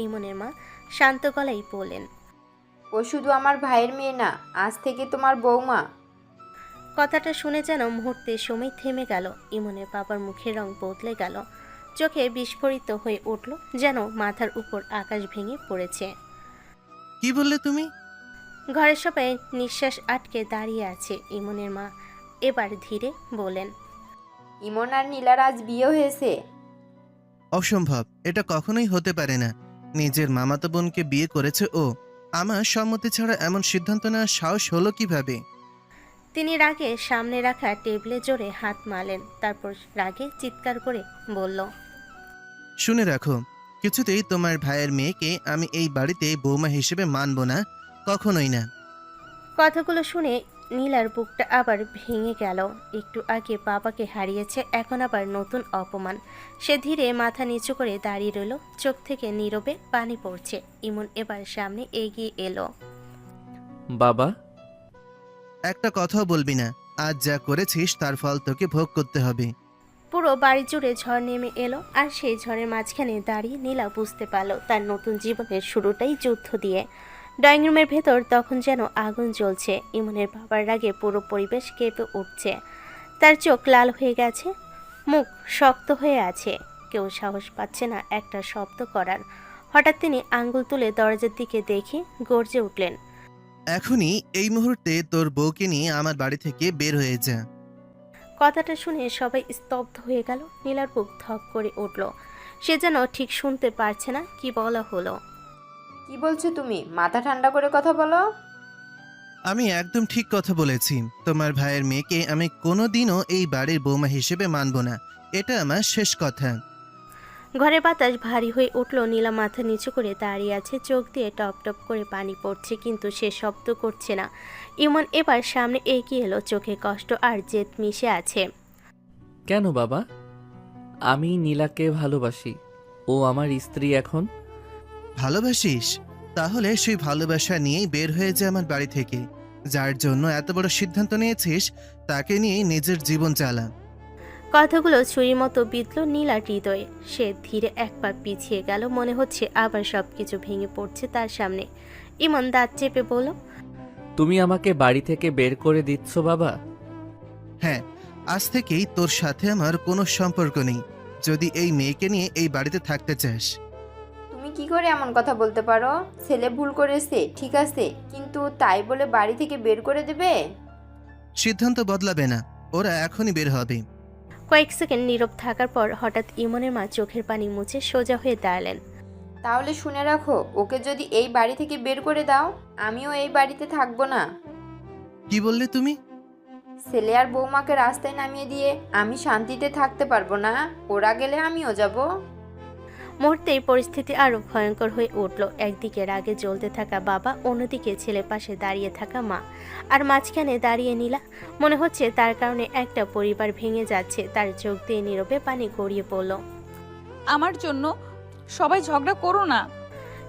ইমনের মা শান্ত গলায় বললেন, ও শুধু আমার ভাইয়ের মেয়ে না, আজ থেকে তোমার বৌমা। কথাটা শুনে যেন মুহূর্তে সময় থেমে গেল। ইমনের বাবার মুখের রং বদলে গেল, চোখে বিস্ফোরিত হয়ে উঠল, যেন মাথার উপর আকাশ ভেঙে পড়েছে। কি বললে তুমি? ঘরের সবাই নিঃশ্বাস আটকে দাঁড়িয়ে আছে। ইমনের মা এবার ধীরে বলেন, ইমন আর নীলার আজ বিয়ে হয়েছে। অসম্ভব, এটা কখনোই হতে পারে না। নিজের মামাতো বোনকে বিয়ে করেছে ও। আমার সম্মতি ছাড়া এমন সিদ্ধান্ত নেওয়ার সাহস হলো কিভাবে? তিনি রাগে সামনে রাখা টেবিলে জোরে হাত মারলেন, তারপর রাগে চিৎকার করে বলল, শুনে রাখো, কিছুতেই তোমার ভাইয়ের মেয়েকে আমি এই বাড়িতে বৌমা হিসেবে মানব না, কখনোই না। কথাগুলো শুনে নীলার বুকটা আবার ভেঙে গেল। একটু আগে বাবাকে হারিয়েছে, এখন আবার নতুন অপমান। সে ধীরে মাথা নিচু করে দাঁড়িয়ে রইল, চোখ থেকে নীরবে পানি পড়ছে। ইমন এবার সামনে এগিয়ে এলো। বাবা, একটা কথাও বলবি না। আজ যা করেছিস তার ফল তোকে ভোগ করতে হবে। পুরো বাড়ি জুড়ে ঝড় নেমে এলো, আর সেই ঝড়ের মাঝখানে দাঁড়িয়ে নীলা বুঝতে পারল তার নতুন জীবনের শুরুটাই যুদ্ধ দিয়ে। ড্রয়িং রুমের ভেতর তখন যেন আগুন জ্বলছে। ইমনের বাবার রাগে পুরো পরিবেশ কেঁপে উঠছে। তার চোখ লাল হয়ে গেছে, মুখ শক্ত হয়ে আছে, কেউ সাহস পাচ্ছে না একটা শব্দ করার। হঠাৎ তিনি আঙ্গুল তুলে দরজার দিকে দেখে গর্জে উঠলেন, এখনই এই মুহূর্তে তোর বউকে নিয়ে আমার বাড়ি থেকে বের হয়ে যা। কথাটা শুনে সবাই স্তব্ধ হয়ে গেল। নীলার বুক ধক করে উঠল, সে যেন ঠিক শুনতে পারছে না কি বলা হলো। কি বলছো তুমি? মাথা ঠান্ডা করে কথা বলো। আমি একদম ঠিক কথা বলেছি। তোমার ভাইয়ের মেয়েকে আমি কোনোদিনও এই বাড়ির বৌমা হিসেবে মানব না। এটা আমার শেষ কথা। ঘরের বাতাস ভারী হয়ে উঠল। নীলা মাথা নিচু করে দাঁড়িয়ে আছে, চোখ দিয়ে টপ টপ করে পানি পড়ছে, কিন্তু সে শব্দ করছে না। ইমন এবার সামনে এগিয়ে এলো, চোখে কষ্ট আর জেদ মিশে আছে। কেন বাবা? আমি নীলাকে ভালোবাসি, ও আমার স্ত্রী এখন। ভালোবাসিস? তাহলে সেই ভালোবাসা নিয়েই বের হয়ে যা আমার বাড়ি থেকে। যার জন্য এত বড় সিদ্ধান্ত নিয়েছিস তাকে নিয়েই নিজের জীবন চালা। কথাগুলো ছুরির মতো বিঁধল নীলার হৃদয়ে। সে ধীরে এক পা পিছিয়ে গেল, মনে হচ্ছে আবার সবকিছু ভেঙে পড়ছে তার সামনে। ইমন দাঁত চেপে বলল, তুমি আমাকে বাড়ি থেকে বের করে দিচ্ছ বাবা? হ্যাঁ, আজ থেকেই তোর সাথে আমার কোনো সম্পর্ক নেই, যদি এই মেয়েকে নিয়ে এই বাড়িতে থাকতে চাস। তুমি কি করে এমন কথা বলতে পারো? ছেলে ভুল করেছে ঠিক আছে, কিন্তু তাই বলে বাড়ি থেকে বের করে দেবে? সিদ্ধান্ত বদলাবে না, ওরা এখনই বের হবে। কয়েক সেকেন্ড নীরব থাকার পর হঠাৎ ইমনের মা চোখের পানি মুছে সোজা হয়ে দাঁড়ালেন। তাহলে শুনে রাখো, ওকে যদি এই বাড়ি থেকে বের করে দাও, আমিও এই বাড়িতে থাকবো না। কি বললে তুমি? ছেলে আর বৌমাকে রাস্তায় নামিয়ে দিয়ে আমি শান্তিতে থাকতে পারবো না। ওরা গেলে আমিও যাব। মুহূর্তেই পরিস্থিতি আরো ভয়ঙ্কর হয়ে উঠল। একদিকে রাগে জ্বলতে থাকা বাবা, অন্যদিকে ছেলে পাশে দাঁড়িয়ে থাকা মা, আর মাঝখানে দাঁড়িয়ে নীলা। মনে হচ্ছে তার কারণে একটা পরিবার ভেঙে যাচ্ছে। তার চোখ দিয়ে নীরবে পানি গড়িয়ে পড়ল। আমার জন্য সবাই ঝগড়া করো না।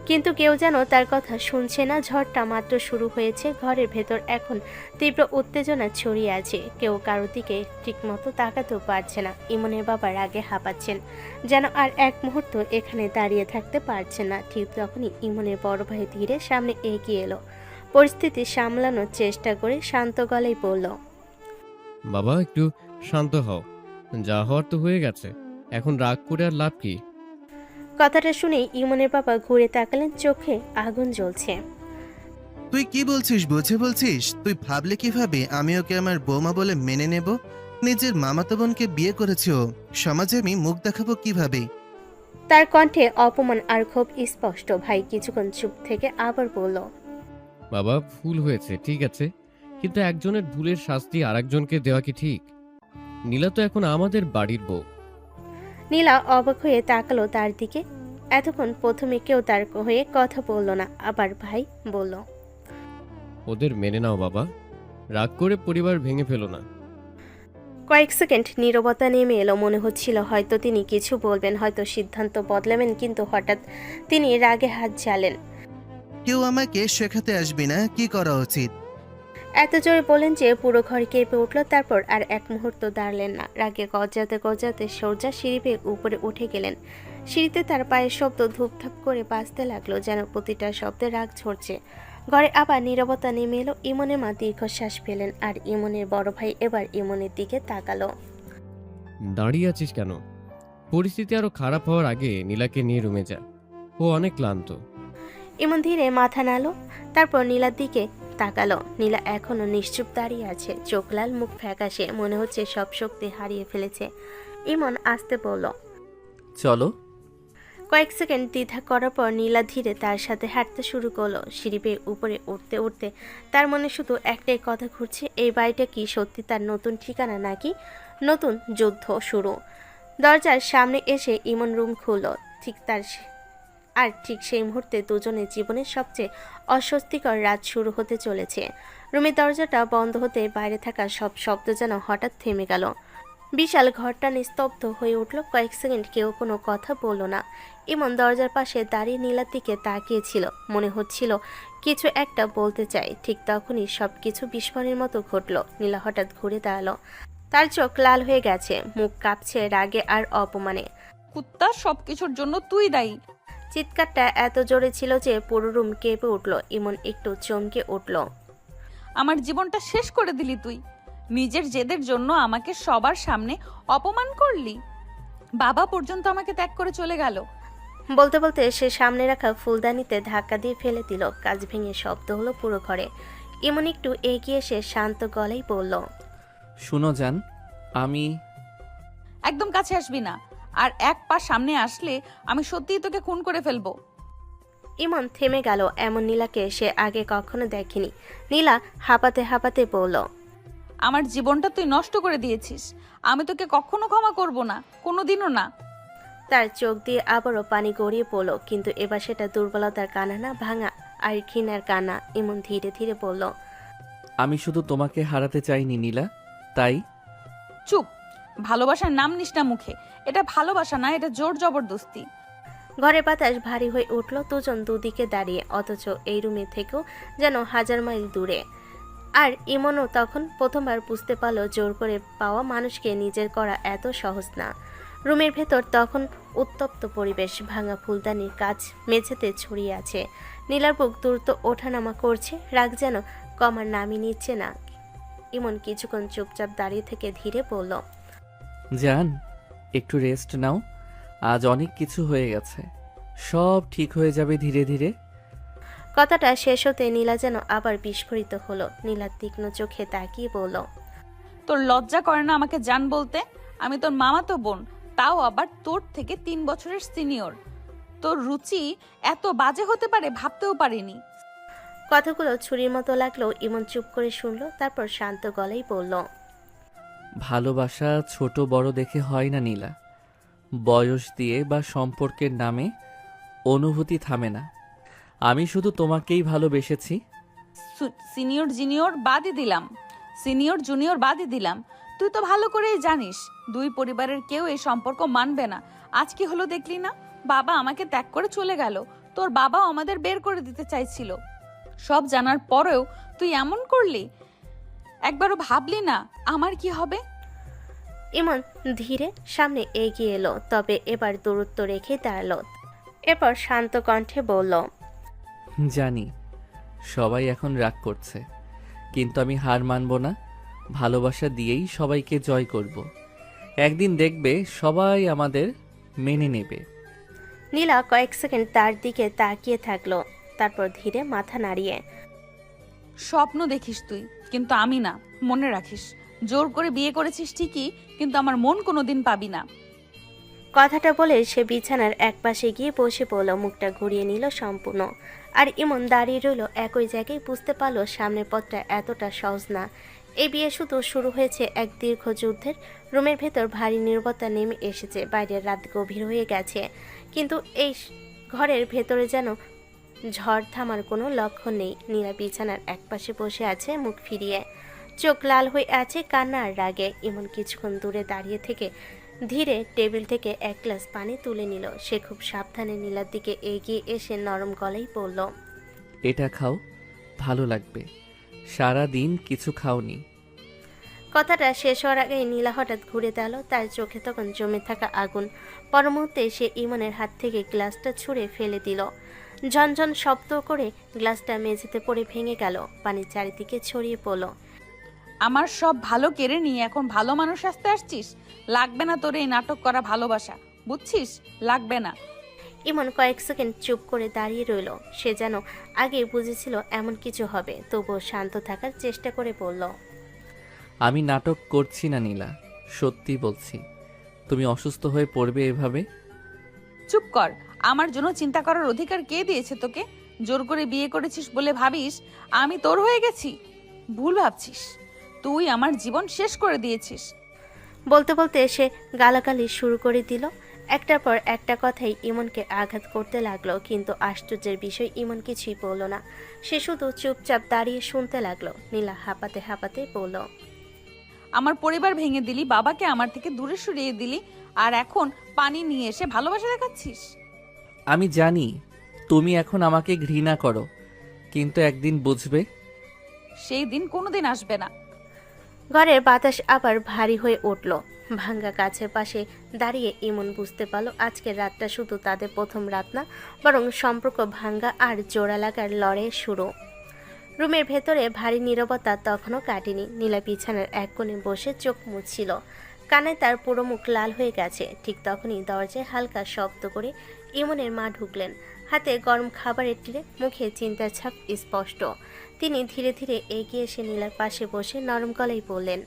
কিন্তু কেউ যেন তার কথা শুনছে না। ঝড়টা মাত্র শুরু হয়েছে, ঘরের ভেতর এখন তীব্র উত্তেজনা ছড়িয়ে আছে। কেউ কারো দিকে ঠিকমতো তাকাতেও পারছে না। ইমনের বাবা রাগে হাঁপাচ্ছেন, যেন আর এক মুহূর্ত এখানে দাঁড়িয়ে থাকতে পারছে না। ঠিক তখনই ইমনের বড় ভাই ধীরে সামনে এগিয়ে এলো। পরিস্থিতি সামলানোর চেষ্টা করে শান্ত গলায় বলল, বাবা একটু শান্ত হও, যা হওয়ার তো হয়ে গেছে, এখন রাগ করে আর লাভ কি? কথাটা শুনেই ইমনের বাবা ঘুরে তাকালেন, চোখে আগুন জ্বলছে। তুই কি বলছিস বুঝে বলছিস? তুই ভাবলে কিভাবে আমি ওকে আমার বৌমা বলে মেনে নেব? নিজের মামাতো বোনকে বিয়ে করেছে ও, সমাজে আমি মুখ দেখাবো কিভাবে? তার কণ্ঠে অপমান আর ক্ষোভ স্পষ্ট। ভাই কিছুক্ষণ চুপ থেকে আবার বলল, বাবা ভুল হয়েছে ঠিক আছে, কিন্তু একজনের ভুলের শাস্তি আরেকজনকে দেওয়া কি ঠিক? নীলা তো এখন আমাদের বাড়ির বউ। নীলা অবাক হয়ে তাকালো তার দিকে। এতক্ষণ প্রথমে কেউ তার হয়ে কথা বলল না, আবার ভাই বলল, ওদের মেনে নাও বাবা, রাগ করে পরিবার ভেঙে ফেলো না। কয়েক সেকেন্ড নীরবতা নেমে এলো। মনে হচ্ছিল হয়তো তিনি কিছু বলবেন, হয়তো সিদ্ধান্ত বদলাবেন, কিন্তু হঠাৎ তিনি রাগে হাত ঝালেন। কেউ আমাকে শেখাতে আসবি না কি করা উচিত। এত জোরে বলেন যে পুরো ঘর কেঁপে উঠল। তারপর আর এক মুহূর্ত দাঁড়ালেন না। রাগে গজাতে গজাতে সোজা সিঁড়ি বেয়ে উপরে উঠে গেলেন। সিঁড়িতে তার পায়ের শব্দ ধূপধাপ করে বাজতে লাগলো, যেন প্রতিটা শব্দে রাগ ঝরছে। ঘরে আবার নীরবতা নেমে এলো। ইমনের মা দীর্ঘশ্বাস ফেলেন, আর ইমনের বড় ভাই এবার ইমনের দিকে তাকালো। দাঁড়িয়ে আছিস কেন? পরিস্থিতি আরো খারাপ হওয়ার আগে নীলাকে নিয়ে রুমে যা, ও অনেক ক্লান্ত। ইমন ধীরে মাথা নাড়ল, তারপর নীলার দিকে তাকালো। নীলা এখনো নিশ্চুপ দাঁড়িয়ে আছে, চোখ লাল, মুখ ফ্যাকাশে, মনে হচ্ছে সব শক্তি হারিয়ে ফেলেছে। ইমন আস্তে বলল, চলো। কয়েক সেকেন্ড দ্বিধা করার পর নীলা ধীরে তার সাথে হাঁটতে শুরু করলো। সিঁড়ি বেয়ে উপরে উঠতে উঠতে তার মনে শুধু একটাই কথা ঘুরছে, এই বাড়িটা কি সত্যি তার নতুন ঠিকানা, নাকি নতুন যুদ্ধ শুরু? দরজার সামনে এসে ইমন রুম খুলল। ঠিক সেই মুহূর্তে দুজনের জীবনের সবচেয়ে অস্বস্তিকর রাত শুরু হতে চলেছে। রুমের দরজাটা বন্ধ হতে বাইরে থাকা সব শব্দ যেন হঠাৎ থেমে গেল। বিশাল ঘরটা নিস্তব্ধ হয়ে উঠল। কয়েক সেকেন্ড কেউ কোনো কথা বলল না। ইমন দরজার পাশে দাঁড়িয়ে নীলার দিকে তাকিয়েছিল, মনে হচ্ছিল কিছু একটা বলতে চায়। ঠিক তখনই সবকিছু বিস্ময়ের মতো ঘটল। নীলা হঠাৎ ঘুরে দাঁড়ালো, তার চোখ লাল হয়ে গেছে, মুখ কাঁপছে রাগে আর অপমানে। কুত্তা, সবকিছুর জন্য তুই দায়ী। চিৎকারটা এত জোরে ছিল যে পুরো রুম কেঁপে উঠল। ইমন একটু চমকে উঠল। আমার জীবনটা শেষ করে দিলি তুই। নিজের জেদের জন্য আমাকে সবার সামনে অপমান করলি। বাবা পর্যন্ত আমাকে ত্যাগ করে চলে গেল। বলতে বলতে সে সামনে রাখা ফুলদানিতে ধাক্কা দিয়ে ফেলে দিল। কাঁচ ভেঙে শব্দ হলো পুরো ঘরে। ইমন একটু এগিয়ে এসে শান্ত গলায় বলল, শুনো জান, আমি একদম কাছে আসবি না, আর এক পা সামনে আসলে আমি সত্যিই তোকে খুন করে ফেলবো। ইমন থেমে গেল। এমন নীলাকে সে আগে কখনো দেখেনি। নীলা হাঁপাতে হাঁপাতে বলল, আমার জীবনটা তুই নষ্ট করে দিয়েছিস। আমি তোকে কখনো ক্ষমা করব না, কোনোদিনও না। তার চোখ দিয়ে আবারও পানি গড়িয়ে পড়ল, কিন্তু এবার সেটা দুর্বলতার কান্না না, ভাঙা আর ঘৃণার কান্না। ইমন ধীরে ধীরে বলল, আমি শুধু তোমাকে হারাতে চাইনি নীলা, তাই। চুপ, ভালোবাসার নাম নিস না মুখে। এটা ভালোবাসা না, এটা জোর জবরদস্তি। ঘরে বাতাস ভারী হয়ে উঠল। দুজন দুদিকে দাঁড়িয়ে, অথচ এই রুমে থেকেও যেন হাজার মাইল দূরে। আর ইমনও তখন প্রথমবার বুঝতে পারল জোর করে পাওয়া মানুষকে নিজের করা এত সহজ না। রুমের ভেতর তখন উত্তপ্ত পরিবেশ, ভাঙা ফুলদানির কাজ মেঝেতে ছড়িয়ে আছে। নীলার বুক দ্রুত ওঠানামা করছে, রাগ যেন কমার নামই নিচ্ছে না। ইমন কিছুক্ষণ চুপচাপ দাঁড়িয়ে থেকে ধীরে বলল, জান, একটু রেস্ট নাও। আজ অনেক কিছু হয়ে গেছে, সব ঠিক হয়ে যাবে ধীরে ধীরে। কথাটা শেষ হতে নীলা যেন আবার বিস্ফোরিত হলো। নীলার তীক্ষ্ণ চোখে তাকিয়ে বলল, তোর লজ্জা করে না আমাকে জান বলতে? আমি তোর মামাতো বোন, তাও আবার তোর থেকে 3 বছরের সিনিয়র। তোর রুচি এত বাজে হতে পারে ভাবতেও পারিনি। কথাগুলো ছুরির মতো লাগলেও ইমন চুপ করে শুনল। তারপর শান্ত গলায় বলল, ভালোবাসা ছোট বড় দেখে হয় না নীলা, বয়স দিয়ে বা সম্পর্কের নামে অনুভূতি থামে না। আমি শুধু তোমাকেই ভালোবেসেছি। সিনিয়র জুনিয়র বাদই দিলাম, সিনিয়র জুনিয়র বাদই দিলাম, তুই তো ভালো করেই জানিস দুই পরিবারের কেউ এই সম্পর্ক মানবে না। আজ কি হলো দেখলি না, বাবা আমাকে ত্যাগ করে চলে গেল, তোর বাবাও আমাদের বের করে দিতে চাইছিল। সব জানার পরেও তুই এমন করলি, একবারও ভাবলি না আমার কি হবে? ইমন ধীরে সামনে এগিয়ে এলো, তবে এবার দূরত্ব রেখে দাঁড়ালো। এরপর শান্ত কণ্ঠে বলল, জানি সবাই এখন রাগ করছে, কিন্তু আমি হার মানব না। ভালোবাসা দিয়েই সবাইকে জয় করব। একদিন দেখবে সবাই আমাদের মেনে নেবে। নীলা কয়েক সেকেন্ড তার দিকে তাকিয়ে থাকলো, তারপর ধীরে মাথা নাড়িয়ে, স্বপ্ন দেখিস তুই, কিন্তু আমি না, মনে রাখিস। জোর করে বিয়ে করেছিস ঠিকই, কিন্তু আমার মন কোনোদিন পাবি না। কথাটা বলে সে বিছানার একপাশে গিয়ে বসে পড়ল, মুখটা ঘুরিয়ে নিল সম্পূর্ণ। আর ইমন দাঁড়িয়ে রইল একই জায়গায়। বুঝতে পারলো সামনের পথটা এতটা সহজ না। এই বিয়ে শুধু শুরু হয়েছে এক দীর্ঘ যুদ্ধের। রুমের ভেতর ভারী নীরবতা নেমে এসেছে, বাইরের রাত গভীর হয়ে গেছে, কিন্তু এই ঘরের ভেতরে যেন ঝড় থামার কোনো লক্ষণ নেই। নীলা বিছানার একপাশে বসে আছে, মুখ ফিরিয়ে, চোখ লাল হয়ে আছে কান্না আর রাগে। ইমন কিছুক্ষণ দূরে দাঁড়িয়ে থেকে ধীরে টেবিল থেকে এক গ্লাস পানি তুলে নিল। সে খুব সাবধানে নীলার দিকে এগিয়ে এসে নরম গলায় বলল, এটা খাও, ভালো লাগবে। সারা দিন কিছু খাওনি। কথাটা শেষ হওয়ার আগেই নীলা হঠাৎ ঘুরে দাঁড়ালো, তার চোখে তখন জমে থাকা আগুন। পর মুহূর্তে সে ইমনের হাত থেকে গ্লাসটা ছুঁড়ে ফেলে দিল। ঝনঝন শব্দ করে গ্লাসটা মেঝেতে পড়ে ভেঙে গেল, পানি চারিদিকে ছড়িয়ে পড়ল। আমার সব ভালো কেড়ে নিয়ে এখন ভালো মানুষ আসতে আসছিস? লাগবে না তোর এই নাটক করা ভালোবাসা, বুঝছিস? লাগবে না। ইমন কয়েক সেকেন্ড চুপ করে দাঁড়িয়ে রইল। সে যেন আগে বুঝেছিল এমন কিছু হবে, তবুও শান্ত থাকার চেষ্টা করে বলল, আমি নাটক করছি না নীলা, সত্যি বলছি। তুমি অসুস্থ হয়ে পড়বে এভাবে? চুপ কর। আমার জন্য চিন্তা করার অধিকার কে দিয়েছে তোকে? জোর করে বিয়ে করেছিস বলে ভাবিস আমি তোর হয়ে গেছি? ভুল ভাবছিস। তুই আমার জীবন শেষ করে দিয়েছিস। বলতে বলতে সে গালাগালি শুরু করে দিল। একটার পর একটা কথাই ইমনকে আঘাত করতে লাগলো, কিন্তু আশ্চর্যের বিষয় ইমন কিছুই বলল না। সে শুধু চুপচাপ দাঁড়িয়ে শুনতে লাগলো। নীলা হাঁপাতে হাঁপাতে বলল, আমার পরিবার ভেঙে দিলি, বাবাকে আমার থেকে দূরে সরিয়ে দিলি, আর এখন পানি নিয়ে এসে ভালোবাসা দেখাচ্ছিস। আমি জানি তুমি এখন আমাকে ঘৃণা করো, কিন্তু একদিন বুঝবে। সেই দিন কোনোদিন আসবে না। ঘরের বাতাস আবার ভারী হয়ে উঠল। ভাঙ্গা গাছের পাশে দাঁড়িয়ে ইমন বুঝতে পারল আজকের রাতটা শুধু তাদের প্রথম রাত না, বরং সম্পর্ক ভাঙ্গা আর জোড়া লাগার লড়াইয়ের শুরু। রুমের ভেতরে ভারী নীরবতা তখনও কাটেনি। নীলা বিছানার এক কোণে বসে চোখ মুছছিল, কানে তার পুরো মুখ লাল হয়ে গেছে। ঠিক তখনই দরজায় হালকা শব্দ করে ইমনের মা ঢুকলেন, হাতে গরম খাবারের ট্রে, মুখে চিন্তার ছাপ স্পষ্ট। তিনি ধীরে ধীরে এগিয়ে এসে নীলার পাশে বসে নরম গলায় বললেন,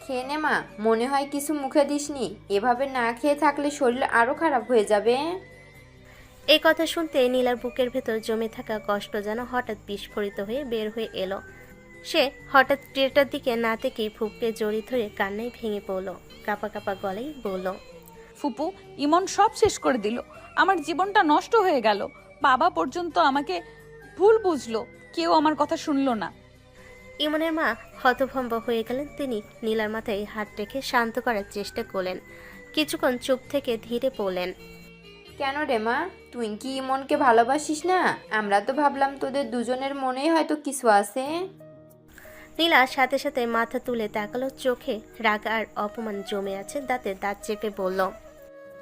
খেয়ে নে মা, মনে হয় কিছু মুখে দিসনি। এভাবে না খেয়ে থাকলে শরীর আরো খারাপ হয়ে যাবে। এই কথা শুনতে নীলার বুকের ভেতর জমে থাকা কষ্ট যেন হঠাৎ বিস্ফোরিত হয়ে বের হয়ে এলো। সে হঠাৎ ট্রেটার দিকে না থেকেই ফুপকে জড়িয়ে ধরে কান্নায় ভেঙে পড়ল। কাপা কাপা গলায় বলল, ফুপু, ইমন সব শেষ করে দিল। আমার জীবনটা নষ্ট হয়ে গেল। বাবা পর্যন্ত আমাকে ভুল বুঝলো, কেউ আমার কথা শুনলো না। ইমনের মা হতভম্ব হয়ে গেলেন। তিনি নীলার মাথায় হাত রেখে শান্ত করার চেষ্টা করলেন। কিছুক্ষণ চুপ থেকে ধীরে বললেন, কেন রে মা, তুই কি ইমনকে ভালোবাসিস না? আমরা তো ভাবলাম তোদের দুজনের মনেই হয়তো কিছু আছে। নীলা সাথে সাথে মাথা তুলে তাকালো, চোখে রাগ আর অপমান জমে আছে। দাঁতে দাঁত চেপে বলল,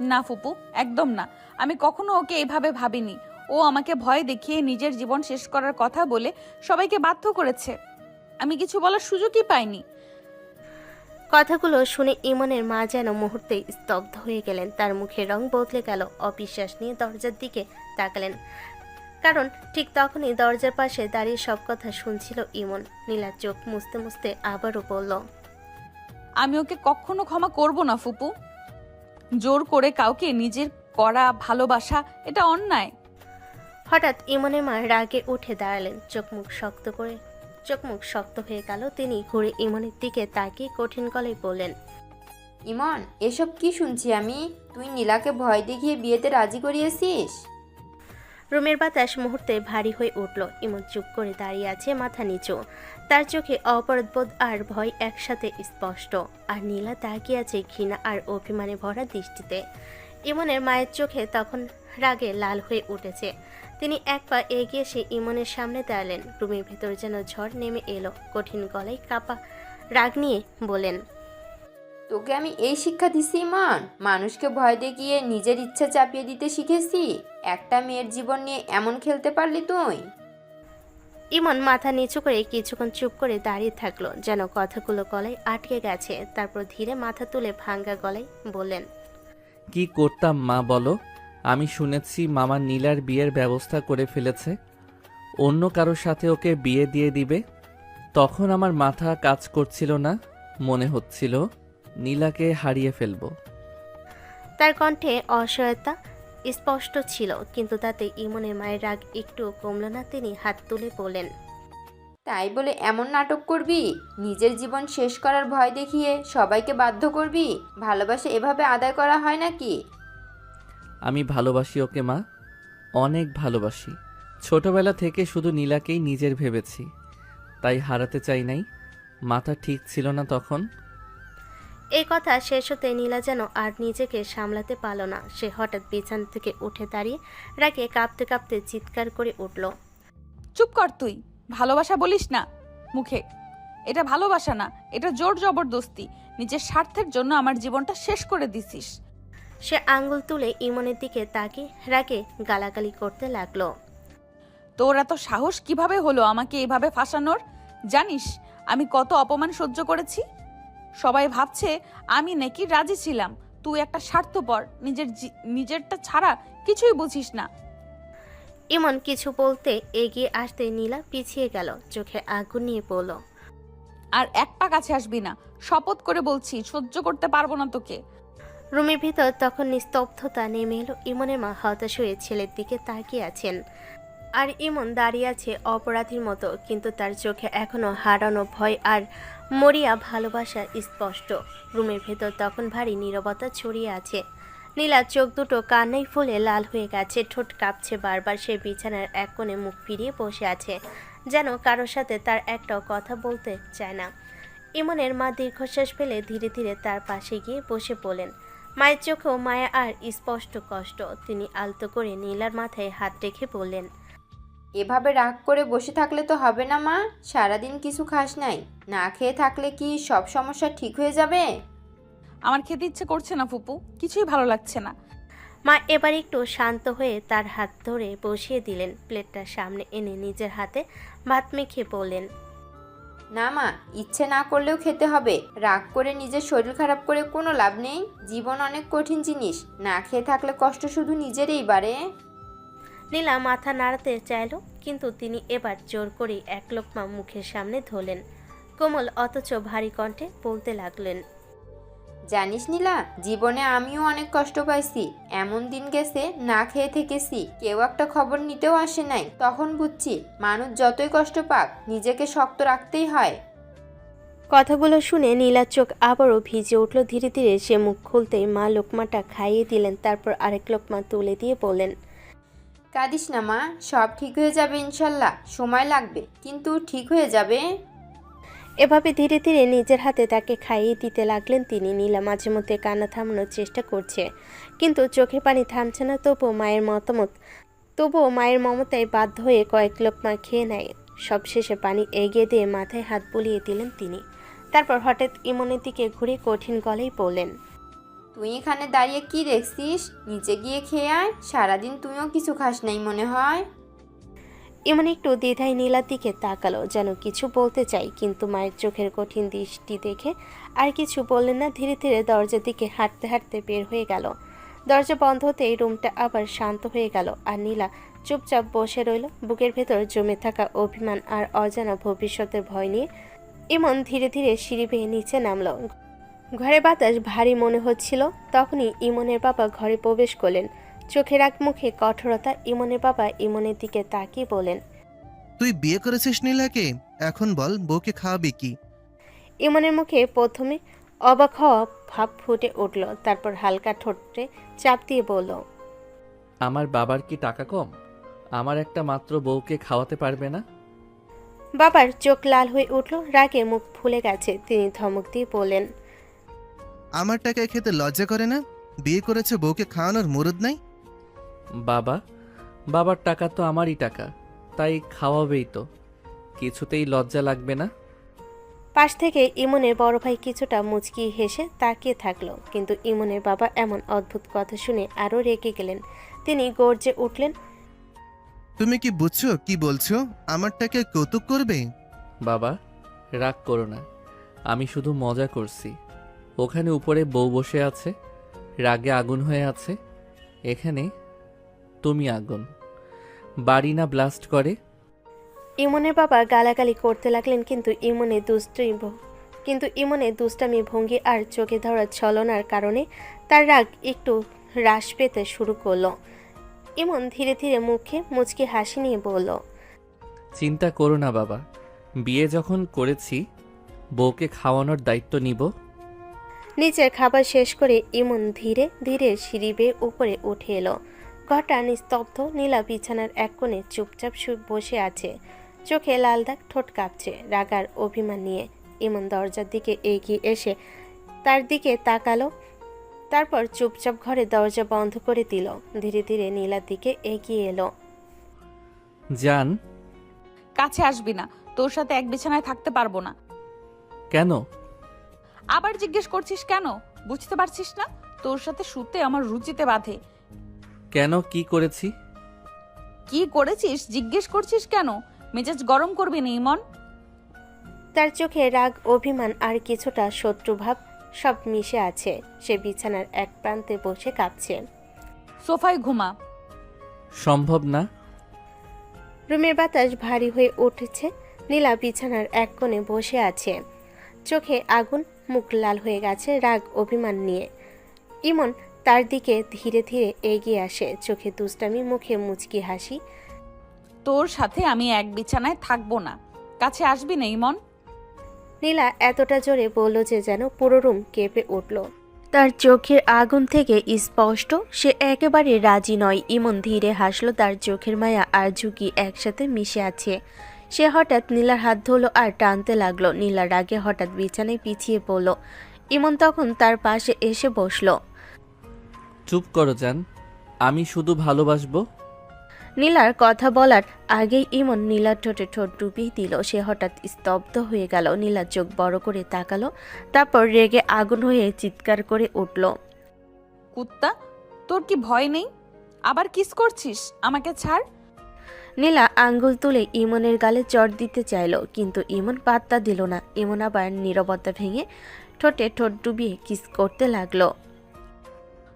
না ফুপু, একদম না। আমি কখনো ওকে এইভাবে ভাবিনি। ও আমাকে ভয় দেখিয়ে নিজের জীবন শেষ করার কথা বলে সবাইকে বাধ্য করেছে। আমি কিছু বলার সুযোগই পাইনি। কথাগুলো শুনে ইমনের মা যেন মুহূর্তে স্তব্ধ হয়ে গেলেন। তার মুখের রং বদলে গেল। অবিশ্বাস নিয়ে দরজার দিকে তাকালেন, কারণ ঠিক তখনই দরজার পাশে দাঁড়িয়ে সব কথা শুনছিল ইমন। নীলা চোখ মুছতে মুছতে আবারও বলল, আমি ওকে কখনো ক্ষমা করব না ফুপু। জোর করে কাউকে নিজের করা ভালোবাসা এটা অন্যায়। হঠাৎ ইমনের মা রাগে উঠে দাঁড়ালেন। চোখ মুখ শক্ত হয়ে গেল। তিনি ঘুরে ইমনের দিকে তাকিয়ে কঠিন গলায় বললেন, ইমন, এসব কি শুনছি আমি? তুই নীলাকে ভয় দেখিয়ে বিয়েতে রাজি করিয়েছিস? রুমের বাতাস মুহূর্তে ভারী হয়ে উঠল। ইমন চুপ করে দাঁড়িয়ে আছে, মাথা নিচু। তার চোখে অপরাধবোধ আর ভয় একসাথে স্পষ্ট। আর নীলা তাকিয়ে আছে ঘৃণা আর অভিমানে ভরা দৃষ্টিতে। ইমনের মায়ের চোখে তখন রাগে লাল হয়ে উঠেছে। তিনি এক পা এগিয়ে এসে ইমনের সামনে দাঁড়ালেন। রুমের ভেতর যেন ঝড় নেমে এলো। কঠিন গলায় কাপা রাগ নিয়ে বলেন, তোকে আমি এই শিক্ষা দিছি ইমন? মানুষকে ভয় দেখিয়ে নিজের ইচ্ছা চাপিয়ে দিতে শিখেছি? একটা মেয়ের জীবন নিয়ে এমন খেলতে পারলি তুই? ইমন মাথা নিচু করে কিছুক্ষণ চুপ করে দাঁড়িয়ে থাকলো, যেন কথাগুলো গলায় আটকে গেছে। তারপর ধীরে মাথা তুলে ভাঙ্গা গলায় বললেন, কি করতাম মা বলো? আমি শুনেছি মামা নীলার বিয়ের ব্যবস্থা করে ফেলেছে, অন্য কারোর সাথে ওকে বিয়ে দিয়ে দিবে। তখন আমার মাথা কাজ করছিল না, মনে হচ্ছিল নীলাকে হারিয়ে ফেলবো। তার কণ্ঠে অসহায়তা স্পষ্ট ছিল, কিন্তু তাতে ইমনের মায়ের রাগ একটু কমল না। তিনি হাত তুলে বললেন, তাই বলে এমন নাটক করবি? নিজের জীবন শেষ করার ভয় দেখিয়ে সবাইকে বাধ্য করবি? ভালোবাসা এভাবে আদায় করা হয় নাকি? আমি ভালোবাসি ওকে মা, অনেক ভালোবাসি। ছোটবেলা থেকে শুধু নীলাকেই নিজের ভেবেছি, তাই হারাতে চাই নাই। মাথা ঠিক ছিল না তখন। এই কথা শেষ হতে নীলা যেন আর নিজেকে সামলাতে পারল না। সে হঠাৎ বিছানা থেকে উঠে দাঁড়িয়ে রাগে কাঁপতে কাঁপতে চিৎকার করে উঠল, চুপ কর তুই। ভালোবাসা বলিস না মুখে, এটা ভালোবাসা না, এটা জোর জবরদস্তি। নিজের স্বার্থের জন্য আমার জীবনটা শেষ করে দিছিস। সে আঙ্গুল তুলে ইমনের দিকে তাকিয়ে রাগে গালাগালি করতে লাগলো। তোর এত সাহস কিভাবে হলো আমাকে এভাবে ফাঁসানোর? জানিস আমি কত অপমান সহ্য করেছি? সবাই ভাবছে আমি নাকি রাজি ছিলাম। তুই একটা স্বার্থপর, নিজেরটা ছাড়া কিছুই বুঝিস না। ইমন কিছু বলতে এগিয়ে আসতে নীলা পিছিয়ে গেল, চোখে আগুন নিয়ে পড়ল। আর এক পা কাছে আসবি না, শপথ করে বলছি, সহ্য করতে পারবো না তোকে। রুমের ভিতর তখন নিস্তব্ধতা নেমে এলো। ইমনের মা হতাশ হয়ে ছেলের দিকে তাকিয়ে আছেন, আর ইমন দাঁড়িয়ে আছে অপরাধীর মতো, কিন্তু তার চোখে এখনো হারানো ভয় আর মরিয়া ভালোবাসা স্পষ্ট। রুমের ভেতর তখন ভারী নীরবতা ছড়িয়ে আছে। নীলা চোখ দুটো কান্নাই ফুলে লাল হয়ে গেছে, ঠোঁট কাঁপছে। বারবার সে বিছানার এক কোণে মুখ ফিরিয়ে বসে আছে, যেন কারোর সাথে তার একটাও কথা বলতে চায় না। ইমনের মা দীর্ঘশ্বাস ফেলে ধীরে ধীরে তার পাশে গিয়ে বসে পড়লেন। মায়ের চোখেও মায়া আর স্পষ্ট কষ্ট। তিনি আলতো করে নীলার মাথায় হাত রেখে বললেন, এভাবে রাগ করে বসে থাকলে তো হবে না মা। সারাদিন কিছু খাস নাই, না খেয়ে থাকলে কি সব সমস্যা ঠিক হয়ে যাবে? আমার খেতে ইচ্ছে করছে না ফুপু, কিছুই ভালো লাগছে না। মা এবার একটু শান্ত হয়ে তার হাত ধরে বসিয়ে দিলেন। প্লেটটা সামনে এনে নিজের হাতে ভাত মেখে বললেন, না মা, ইচ্ছে না করলেও খেতে হবে। রাগ করে নিজের শরীর খারাপ করে কোনো লাভ নেই। জীবন অনেক কঠিন জিনিস, না খেয়ে থাকলে কষ্ট শুধু নিজেরই বাড়ে। নীলা মাথা নাড়াতে চাইল, কিন্তু তিনি এবার জোর করে এক লোকমা মুখের সামনে ধরলেন। কোমল অথচ ভারী কণ্ঠে বলতে লাগলেন, জানিস নীলা, জীবনে আমিও অনেক কষ্ট পাইছি। এমন দিন গেছে না খেয়ে থেকেছি, কেউ একটা খবর নিতেও আসে নাই। তখন বুঝছি মানুষ যতই কষ্ট পাক নিজেকে শক্ত রাখতেই হয়। কথাগুলো শুনে নীলার চোখ আবারও ভিজে উঠল। ধীরে ধীরে সে মুখ খুলতেই মা লোকমাটা খাইয়ে দিলেন। তারপর আরেক লোকমা তুলে দিয়ে বললেন, কাঁদিস না মা, সব ঠিক হয়ে যাবে ইনশাল্লাহ। সময় লাগবে, কিন্তু ঠিক হয়ে যাবে। এভাবে ধীরে ধীরে নিজের হাতে তাকে খাইয়ে দিতে লাগলেন তিনি। নীলা মাঝে মধ্যে কান্না থামানোর চেষ্টা করছে, কিন্তু চোখে পানি থামছে না। তবুও মায়ের মমতায় বাধ্য হয়ে কয়েক লোকমা খেয়ে নেয়। সবশেষে পানি এগিয়ে দিয়ে মাথায় হাত বুলিয়ে দিলেন তিনি। তারপর হঠাৎ ইমনের দিকে ঘুরে কঠিন গলায় বললেন, তুই এখানে দাঁড়িয়ে কি দেখছিস? নিচে গিয়ে খেয়ে আয়। সারাদিন তুইও কিছু খাস নাই মনে হয়। ইমন একটু দ্বিধায় নীলার দিকে তাকালো, যেন কিছু বলতে চাই, কিন্তু মায়ের চোখের কঠিন দৃষ্টি দেখে আর কিছু বললেন না। ধীরে ধীরে দরজার দিকে হাঁটতে হাঁটতে বের হয়ে গেল। দরজা বন্ধ হতেই রুমটা আবার শান্ত হয়ে গেল, আর নীলা চুপচাপ বসে রইল। বুকের ভেতর জমে থাকা অভিমান আর অজানা ভবিষ্যতের ভয় নিয়ে ইমন ধীরে ধীরে সিঁড়ি বেয়ে নিচে নামল। ঘরে বাতাস ভারী মনে হচ্ছিল। তখনই ইমনের বাবা ঘরে প্রবেশ করলেন। চোখের এক মুখে কঠোরতা। ইমনের বাবা ইমনের দিকে তাকিয়ে বলেন, তুই বিয়ে করেছিস নীলাকে, এখন বল বউকে খাওয়াবি কি? ইমনের মুখে প্রথমে অবাক হওয়া ভাব ফুটে উঠল, তারপর হালকা ঠোঁটে চাপ দিয়ে বলল, আমার বাবার কি টাকা কম? আমার একটা মাত্র বউকে খাওয়াতে পারবে না? বাবার চোখ লাল হয়ে উঠল, রাগে মুখ ফুলে গেছে। তিনি ধমক দিয়ে বললেন, আমার টাকায় খেতে লজ্জা করে না? বিয়ে করেছে, বউকে খাওয়ানোর মুরুদ নাই? বাবার টাকা তো আমারই টাকা, তাই খাওয়াবেই তো, কিছুতেই লজ্জা লাগবে না। পাশ থেকে ইমনের বড় ভাই কিছুটা মুচকি হেসে তাকিয়ে থাকলো, কিন্তু ইমনের বাবা এমন অদ্ভুত কথা শুনে আরো রেগে গেলেন। তিনি গর্জে উঠলেন, তুমি কি বুঝছো কি বলছো? আমার টাকায় কৌতুক করবে? বাবা, রাগ করো না, আমি শুধু মজা করছি। ওখানে উপরে বউ বসে আছে, রাগে আগুন হয়ে আছে। এখানে তুমি আগুন, বাড়ি না ব্লাস্ট করে? ইমনের বাবা গালাগালি করতে লাগলেন, কিন্তু ইমনের দুষ্টামি ভঙ্গি আর চোখে ধরা ছলনার কারণে তার রাগ একটু হ্রাস পেতে শুরু করলো। ইমন ধীরে ধীরে মুখে মুচকি হাসি নিয়ে বলল, চিন্তা করো না বাবা, বিয়ে যখন করেছি বউকে খাওয়ানোর দায়িত্ব নিব। নিচের খাবার শেষ করে ইমন ধীরে ধীরে সিঁড়ি বেয়ে উপরে উঠে এলো। ঘরটা নিস্তব্ধ। নীলা বিছানার এক কোণে চুপচাপ বসে আছে, চোখে লাল দাগ, ঠোঁট কাঁপছে রাগ আর অভিমান নিয়ে। ইমন দরজার দিকে এগিয়ে এসে তার দিকে তাকালো, তারপর চুপচাপ ঘরে দরজা বন্ধ করে দিল। ধীরে ধীরে নীলার দিকে এগিয়ে এলো। জান, কাছে আসবি না, তোর সাথে এক বিছানায় থাকতে পারবো না। কেন? আবার জিজ্ঞেস করছিস কেন? বুঝতে পারছিস না? তোর সাথে শুতে আমার রুচিতে বাধে। কেন, কি করেছি? কি করেছিস জিজ্ঞেস করছিস কেন? মেজাজ গরম করবি না ইমন। তার চোখে রাগ, অভিমান আর কিছুটা শত্রুভাব সব মিশে আছে। সে বিছানার এক প্রান্তে বসে কাঁপছে। সোফায় ঘুমা। সম্ভব না। রুমের বাতাস ভারী হয়ে উঠেছে। নীলা বিছানার এক কোণে বসে আছে, চোখে আগুন, মুখ লাল হয়ে গেছে রাগ অভিমান নিয়ে। ইমন তার দিকে ধীরে ধীরে এগিয়ে আসে, চোখে দুষ্টামি, মুখে মুচকি হাসি। তোর সাথে আমি এক বিছানায় থাকবো না, কাছে আসবি না ইমন। নীলা এতটা জোরে বলল যে যেন পুরো রুম কেঁপে উঠল। তার চোখের আগুন থেকে স্পষ্ট সে একেবারে রাজি নয়। ইমন ধীরে হাসলো, তার চোখের মায়া আর ঝুঁকি একসাথে মিশে আছে। সে হঠাৎ নীলার হাত ধরলো আর টানতে লাগলো। নীলা রাগে হঠাৎ বিছানায় পিছিয়ে পড়ল। ইমন তখন তার পাশে এসে বসলো। চুপ করো জান, আমি শুধু ভালোবাসবো। নীলার কথা বলার আগেই ইমন নীলার ঠোঁটে ঠোঁট ডুবিয়ে দিল। সে হঠাৎ স্তব্ধ হয়ে গেল। নীলার চোখ বড় করে তাকালো, তারপর রেগে আগুন হয়ে চিৎকার করে উঠল, কুত্তা, তোর কি ভয় নেই? আবার কিস করছিস? আমাকে ছাড়। নীলা আঙ্গুল তুলে ইমনের গালে চড় দিতে চাইল, কিন্তু ইমন পাত্তা দিল না। ইমন আবার নীরবতা ভেঙে ঠোঁটে ঠোঁট ডুবিয়ে কিস করতে লাগলো।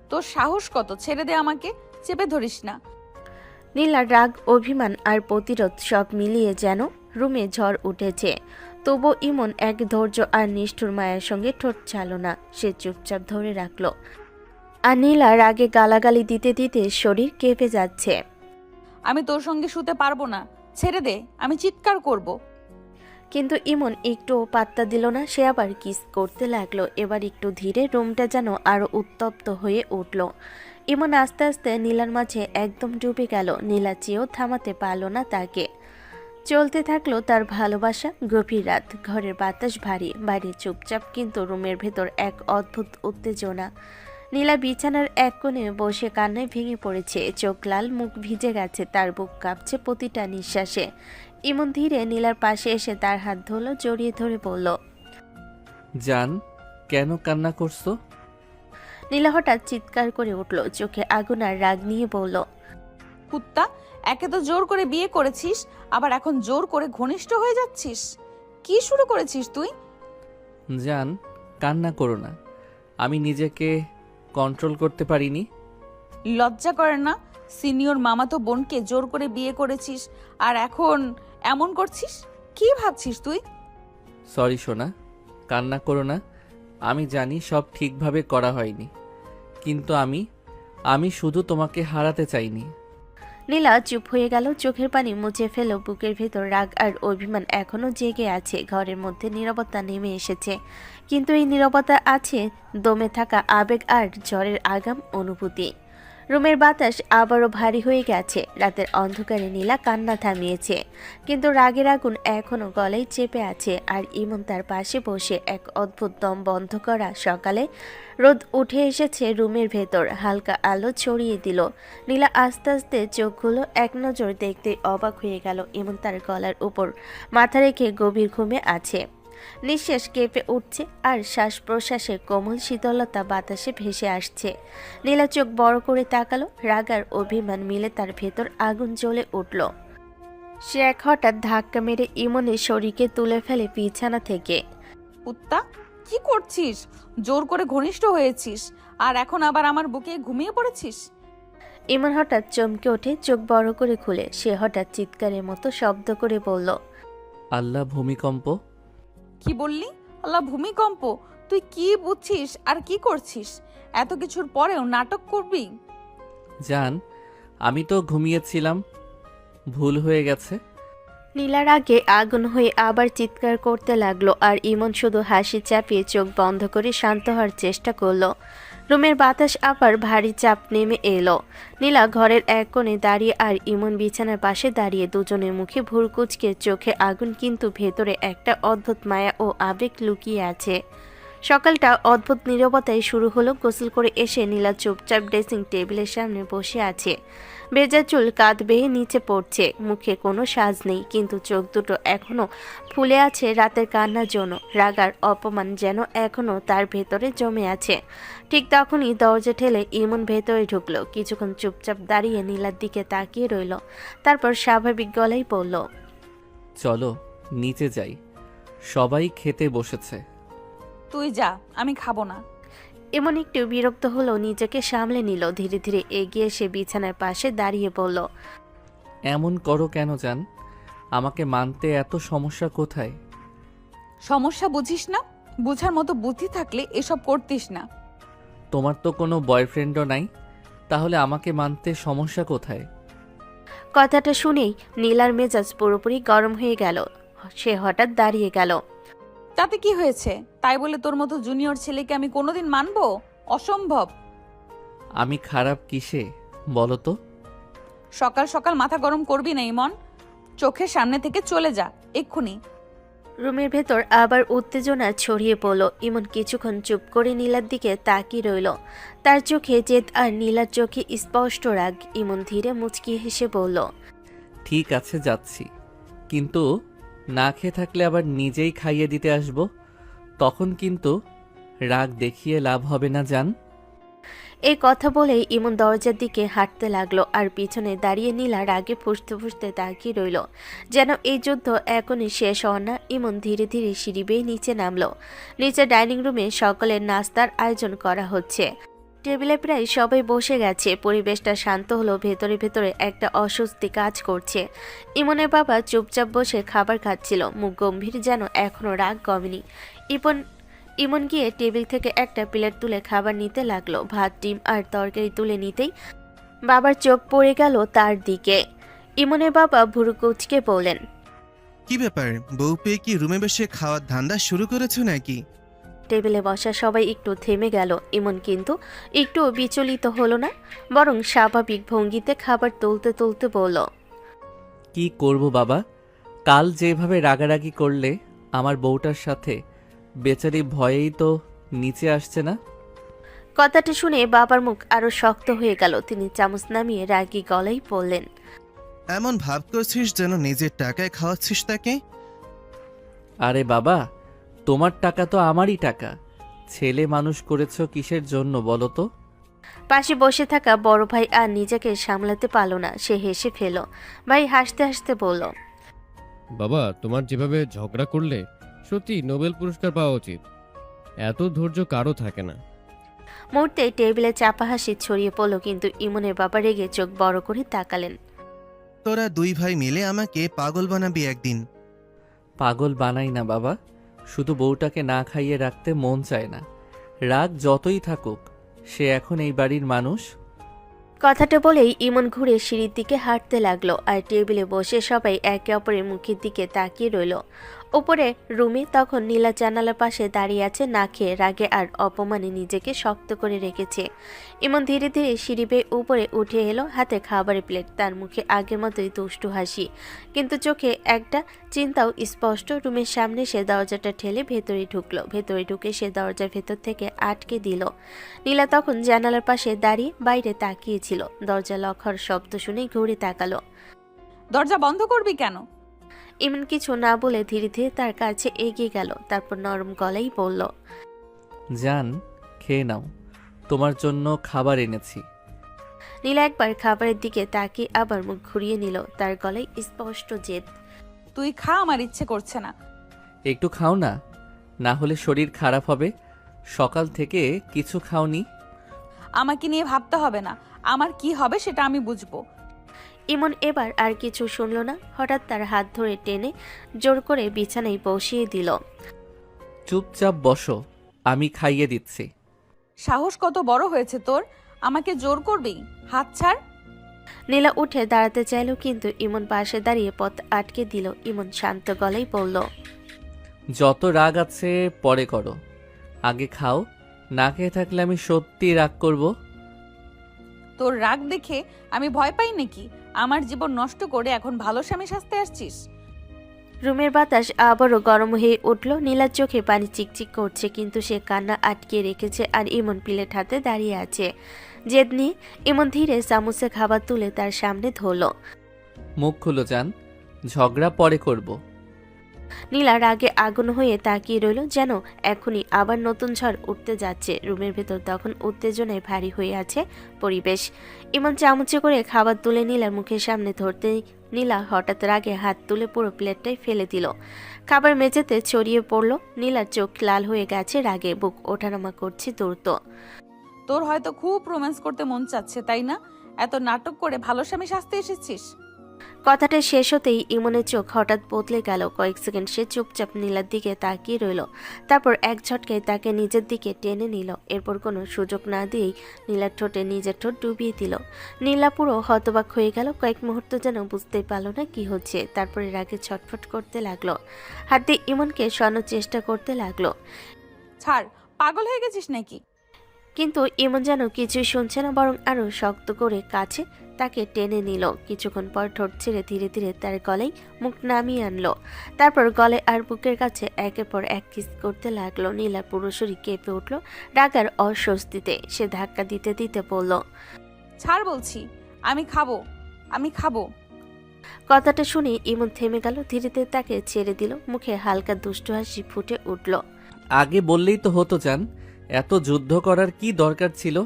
তোর সাহস কত? ছেড়ে দে আমাকে, চেপে ধরিস না। নীলার রাগ, অভিমান আর প্রতিরোধ সব মিলিয়ে যেন রুমে ঝড় উঠেছে। তবু ইমন এক ধৈর্য আর নিষ্ঠুর মায়ের সঙ্গে ঠোঁট চালো না। সে চুপচাপ ধরে রাখলো। আর নীলা রাগে গালাগালি দিতে দিতে শরীর কেঁপে যাচ্ছে। আমি তোর সঙ্গে শুতে পারবো না, ছেড়ে দে, আমি চিৎকার করব। কিন্তু ইমন একটুও পাত্তা দিল না। সে আবার কিস করতে লাগলো, এবার একটু ধীরে। রুমটা যেন আরো উত্তপ্ত হয়ে উঠল। ইমন আস্তে আস্তে নীলার মাঝে একদম ডুবে গেল। নীলা চেয়েও থামাতে পারল না তাকে। চলতে থাকলো তার ভালোবাসা। গভীর রাত, ঘরের বাতাস ভারী, বাইরে চুপচাপ, কিন্তু রুমের ভেতর এক অদ্ভুত উত্তেজনা। নীলা বিছানার এক কোণে বসে কান্নায় ভেঙে পড়েছে, চোখ লাল, মুখ ভিজে গেছে, তার বুক কাঁপছে প্রতিটা নিঃশ্বাসে। ইমন ধীরে নীলার পাশে এসে তার হাত ধরলো, জড়িয়ে ধরে বলল, জান, কেন কান্না করছো? নীলা হঠাৎ চিৎকার করে উঠল, চোখে আগুন আর রাগ নিয়ে বলল, কুত্তা, একে তো জোর করে বিয়ে করেছিস, আবার এখন জোর করে ঘনিষ্ঠ হয়ে যাচ্ছিস। কি শুরু করেছিস তুই? জান, কান্না করো না, আমি নিজেকে কন্ট্রোল করতে পারিনি। লজ্জা করে না? সিনিয়র মামাতো বোনকে জোর করে বিয়ে করেছিস আর এখন এমন করছিস? কি ভাবছিস তুই? সরি সোনা, কান্না করো না। আমি জানি সব ঠিকভাবে করা হয়নি, কিন্তু আমি শুধু তোমাকে হারাতে চাইনি। নীলা চুপ হয়ে গেল, চোখের পানি মুছে ফেল। বুকের ভেতর রাগ আর অভিমান এখনো জেগে আছে। ঘরের মধ্যে নীরবতা নেমে এসেছে, কিন্তু এই নীরবতা আছে দমে থাকা আবেগ আর ঝড়ের আগাম অনুভূতি। রুমের বাতাস আবারও ভারী হয়ে গেছে। রাতের অন্ধকারে নীলা কান্না থামিয়েছে, কিন্তু রাগের আগুন এখনো গলায় চেপে আছে। আর ইমন তার পাশে বসে। এক অদ্ভুত দম বন্ধ করা সকালে রোদ উঠে এসেছে রুমের ভেতর, হালকা আলো ছড়িয়ে দিল। নীলা আস্তে আস্তে চোখগুলো এক নজর দেখতে অবাক হয়ে গেল। ইমন তার গলার উপর মাথা রেখে গভীর ঘুমে আছে। নিঃশ্বাস কেঁপে উঠছে আর শ্বাস প্রশ্বাসে কোমল শীতলতা বাতাসে ভেসে আসছে। নীলা চোখ বড় করে তাকালো। রাগ আর অভিমান মিলে তার ভেতর আগুন জ্বলে উঠল। সে এক হঠাৎ ধাক্কা মেরে ইমনের শরীরকে তুলে ফেলে বিছানা থেকে। কুত্তা, কি করছিস? জোর করে ঘনিষ্ঠ হয়েছিস আর এখন আবার আমার বুকে ঘুমিয়ে পড়েছিস। ইমন হঠাৎ চমকে ওঠে, চোখ বড় করে খুলে। সে হঠাৎ চিৎকারের মতো শব্দ করে বলল, আল্লাহ, ভূমিকম্প! কি বললি? আল্লাহ, ভূমিকম্প? তুই কি বুঝছিস আর কি করছিস? এত কিছুর পরেও নাটক করবি? জান, আমি তো ঘুমিয়েছিলাম, ভুল হয়ে গেছে। নীলার আগে আগুন হয়ে আবার চিৎকার করতে লাগলো। আর ইমন শুধু হাসি চাপিয়ে চোখ বন্ধ করে শান্ত হওয়ার চেষ্টা করলো। রুমের বাতাস আবার ভারী চাপ নেমে এলো। নীলা ঘরের এক কোণে দাঁড়িয়ে আর ইমন বিছানার পাশে দাঁড়িয়ে। দুজনের মুখে ভুরকুচকে, চোখে আগুন, কিন্তু ভেতরে একটা অদ্ভুত মায়া ও আবেগ লুকিয়ে আছে। সকালটা অদ্ভুত নীরবতায় শুরু হলো। গোসল করে এসে নীলা চুপচাপ ড্রেসিং টেবিলের সামনে বসে আছে। ভেজা চুল কাঁধ বেয়ে নিচে পড়ছে। মুখে কোনো সাজ নেই, কিন্তু চোখ দুটো এখনো ফুলে আছে রাতের কান্নার জন্য। রাগ আর অপমান যেন এখনো তার ভেতরে জমে আছে। ঠিক তখনই দরজা ঠেলে ইমন ভেতরে ঢুকলো। কিছুক্ষণ চুপচাপ দাঁড়িয়ে নীলার দিকে তাকিয়ে রইল, তারপর স্বাভাবিক গলায় বলল, চলো নিচে যাই, সবাই খেতে বসেছে। তুই যা, আমি খাবো না। এমন একটু বিরক্ত হলো, নিজেকে সামলে নিল। ধীরে ধীরে এগিয়ে এসে বিছানার পাশে দাঁড়িয়ে বলল, এমন করো কেন জান? আমাকে মানতে এত সমস্যা কোথায়? সমস্যা বুঝিস না? বুঝার মতো বুদ্ধি থাকলে এসব করতিস না। তোমার তো কোনো বয়ফ্রেন্ডও নাই, তাহলে আমাকে মানতে সমস্যা কোথায়? কথাটা শুনেই নীলার মেজাজ পুরোপুরি গরম হয়ে গেল। সে হঠাৎ দাঁড়িয়ে গেল। তাতে কি হয়েছে? তাই বলে তোর মতো জুনিয়র ছেলেকে আমি কোনোদিন মানবো? অসম্ভব। আমি খারাপ কিসে বলো তো? সকাল সকাল মাথা গরম করবি না ইমন। চোখের সামনে থেকে চলে যা এক্ষুনি। রুমের ভেতর আবার উত্তেজনা ছড়িয়ে পড়ল। ইমন কিছুক্ষণ চুপ করে নীলার দিকে তাকিয়ে রইল। তার চোখে জেদ আর নীলার চোখে স্পষ্ট রাগ। ইমন ধীরে মুচকি হেসে বলল, ঠিক আছে, যাচ্ছি, কিন্তু না খেয়ে থাকলে আবার নিজেই খাইয়ে দিতে আসবো। তখন কিন্তু রাগ দেখিয়ে লাভ হবে না জান। এই কথা বলেই ইমন দরজার দিকে হাঁটতে লাগলো। আর পিছনে দাঁড়িয়ে নীলা রাগে ফুঁসতে ফুঁসতে তাকিয়ে রইল, যেন এই যুদ্ধ এখনই শেষ হওয়ার না। ইমন ধীরে ধীরে সিঁড়ি বেয়ে নিচে নামলো। নিচে ডাইনিং রুমে সকলের নাস্তার আয়োজন করা হচ্ছে। টেবিলে প্রায় সবাই বসে গেছে। পরিবেশটা শান্ত হলো। ভেতরে ভেতরে একটা অস্বস্তি কাজ করছে। ইমনের বাবা চুপচাপ বসে খাবার খাচ্ছিল, মুখ গম্ভীর, যেন এখনো রাগ কমেনি। ইমন গিয়ে টেবিল থেকে একটা প্লেট তুলে খাবার নিতে লাগলো। ভাত, ডিম আর তরকারি তুলে নিতেই বাবার চোখ পড়ে গেল তার দিকে। ইমনের বাবা ভুরু কুঁচকে বললেন, কি ব্যাপার, বউ পেয়ে কি রুমে বসে খাওয়ার ধান্দা শুরু করেছো নাকি? টেবিলে বসা সবাই একটু থেমে গেল। ইমন কিন্তু একটু বিচলিত হলো না, বরং স্বাভাবিক ভঙ্গিতে খাবার তুলতে তুলতে বলল, কি করব বাবা, কাল যেভাবে রাগারাগি করলে আমার বউটার সাথে, বেচারি ভয়েই তো নিচে আসছে না। কথাটা শুনে বাবার মুখ আরো শক্ত হয়ে গেল। তিনি চামচ নামিয়ে রাগী গলায় বললেন, এমন ভাব করছিস যেন নিজের টাকায় খাওয়াচ্ছিস তাকে। আরে বাবা, তোমার টাকা তো আমারই টাকা। ছেলে মানুষ করেছো কিসের জন্য বলো তো? পাশে বসে থাকা বড় ভাই আর নিজেকে সামলাতে পারল না। সে হেসে ফেল। ভাই হাসতে হাসতে বলল, বাবা, তোমার যেভাবে ঝগড়া করলে সত্যি নোবেল পুরস্কার পাওয়া উচিত। এত ধৈর্য কারো থাকে না। মুহূর্তে টেবিলে চাপা হাসি ছড়িয়ে পড়ল, কিন্তু ইমনের বাবা রেগে চোখ বড় করে তাকালেন। তোরা দুই ভাই মিলে আমাকে পাগল বানাবি একদিন। পাগল বানাই না বাবা, শুধু বউটাকে না খাইয়ে রাখতে মন চায় না। রাগ যতই থাকুক, সে এখন এই বাড়ির মানুষ। কথাটা বলেই ইমন ঘুরে সিঁড়ির দিকে হাঁটতে লাগলো আর টেবিলে বসে সবাই একে অপরের মুখের দিকে তাকিয়ে রইল। উপরে রুমে তখন নীলা জানালার পাশে দাঁড়িয়ে আছে, না খেয়ে রাগে আর অপমানে নিজেকে শক্ত করে রেখেছে। ইমন ধীরে ধীরে সিঁড়ি বেয়ে উপরে উঠে এলো, হাতে খাবারের প্লেট, তার মুখে আগের মতোই দুষ্টু হাসি, কিন্তু চোখে একটা চিন্তাও স্পষ্ট। রুমের সামনে সে দরজাটা ঠেলে ভেতরে ঢুকলো। ভেতরে ঢুকে সে দরজার ভেতর থেকে আটকে দিল। নীলা তখন জানালার পাশে দাঁড়িয়ে বাইরে তাকিয়েছিল। দরজা লক হওয়ার শব্দ শুনেই ঘুরে তাকালো। দরজা বন্ধ করবি কেন? ইমন কিছু না বলে ধীরে ধীরে তার কাছে এগিয়ে গেল, তারপর নরম গলায় বলল, জান, খেয়ে নাও, তোমার জন্য খাবার এনেছি। নীলা একবার খাবারের দিকে তাকিয়ে আবার মুখ ঘুরিয়ে নিল, তার গলায় স্পষ্ট জেদ। তুই খা, আমার ইচ্ছে করছে না। একটু খাও না, না হলে শরীর খারাপ হবে। সকাল থেকে কিছু খাওনি। আমাকে নিয়ে ভাবতে হবে না, আমার কি হবে সেটা আমি বুঝবো। ইমন এবার আর কিছু শুনল না, হঠাৎ তার হাত ধরে টেনে জোর করে বিছানায় বসিয়ে দিল। চুপচাপ বসো, আমি খাইয়ে দিচ্ছি। সাহস কত বড় হয়েছে তোর, আমাকে জোর করবি? হাত ছাড়। নীলা উঠে দাঁড়াতে চাইল, কিন্তু ইমন পাশে দাঁড়িয়ে পথ আটকে দিল। ইমন শান্ত গলায় বলল, যত রাগ আছে পরে করো, আগে খাও। না খেয়ে থাকলে আমি সত্যি রাগ করব। তোর রাগ দেখে আমি ভয় পাই নাকি? আমার জীবন নষ্ট করে এখন ভালো স্বামী সাজতে আসছিস? রুমের বাতাস আবারও গরম হয়ে উঠল। নীলার চোখে পানি চিকচিক করছে, কিন্তু সে কান্না আটকে রেখেছে আর ইমন প্লেট হাতে দাঁড়িয়ে আছে। জেদ নিয়ে ইমন ধীরে চামচে খাবার তুলে তার সামনে ধরল। মুখ খুলো যান, ঝগড়া পরে করব। নীলা রাগে আগুন হয়ে তাকিয়ে রইল, যেন এখনই আবার নতুন ঝড় উঠতে যাচ্ছে। রুমের ভেতর তখন উত্তেজনায় ভারী হয়ে আছে পরিবেশ। ইমন চামচে করে খাবার তুলে নীলার মুখের সামনে ধরতেই নীলা হঠাৎ রাগে হাত তুলে পুরো প্লেটটাই ফেলে দিল। খাবার মেঝেতে ছড়িয়ে পড়ল। নীলার চোখ লাল হয়ে গেছে রাগে, বুক ওঠানামা করছে দ্রুত। তোর হয়তো খুব রোম্যান্স করতে মন চাচ্ছে, তাই না? এত নাটক করে ভালো স্বামী সাজতে এসেছিস। কথাটা শেষ হতেই ইমনের চোখ হঠাৎ বদলে গেল। কয়েক সেকেন্ড সে চুপচাপ নীলার দিকে তাকিয়ে রইল, তারপর এক ঝটকায় তাকে নিজের দিকে টেনে নিল। এরপর কোনো সুযোগ না দিয়েই নীলার ঠোঁটে নিজের ঠোঁট ডুবিয়ে দিল। নীলা পুরো হতবাক হয়ে গেল, কয়েক মুহূর্ত যেন বুঝতেই পারল না কি হচ্ছে। তারপরে রাগে ছটফট করতে লাগলো, হাত দিয়ে ইমনকে সরানোর চেষ্টা করতে লাগলো। ছাড়, পাগল হয়ে গেছিস নাকি? কিন্তু ইমন যেন কিছুই শুনছে না, বরং আরো শক্ত করে কাছে তাকে টেনে নিল। কিছুক্ষণ পর ঠোঁট ছেড়ে ধীরে ধীরে তার গলায় মুখ নামিয়ে আনলো, তারপর গলে আর বুকের কাছে একের পর এক কিস করতে লাগলো। নীলা পুরো শরীর কেঁপে উঠল রাগার অস্বস্তিতে। সে ধাক্কা দিতে দিতে বলল, ছাড় বলছি, আমি খাবো, আমি খাবো। কথাটা শুনে ইমন থেমে গেল, ধীরে ধীরে তাকে ছেড়ে দিল। মুখে হালকা দুষ্টু হাসি ফুটে উঠল। আগে বললেই তো হতো জান, এত যুদ্ধ করার কি দরকার ছিল?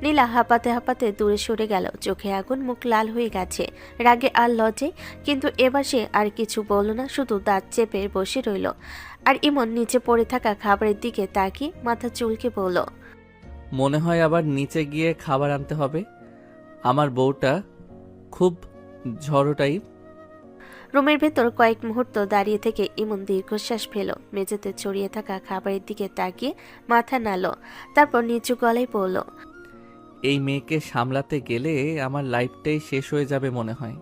নীলা হাঁপাতে হাঁপাতে দূরে সরে গেল, চোখে আগুন, মুখ লাল হয়ে গেছে রাগে আর লজ্জায়। কিন্তু এবার সে আর কিছু বলল না, শুধু দাঁত চেপে বসে রইল। আর ইমন নিচে পড়ে থাকা খাবারের দিকে তাকিয়ে মাথা চুলকে বলল, মনে হয় আবার নিচে গিয়ে খাবার আনতে হবে। আমার বউটা খুব ঝড়ো টাইপ। রুমের ভেতর কয়েক মুহূর্ত দাঁড়িয়ে থেকে ইমন দীর্ঘশ্বাস ফেল, মেঝেতে ছড়িয়ে থাকা খাবারের দিকে তাকিয়ে মাথা নাড়ল, তারপর নিচু গলায় বলল, এই মেয়েকে সামলাতে গেলে আমার লাইফটাই শেষ হয়ে যাবে মনে হয়।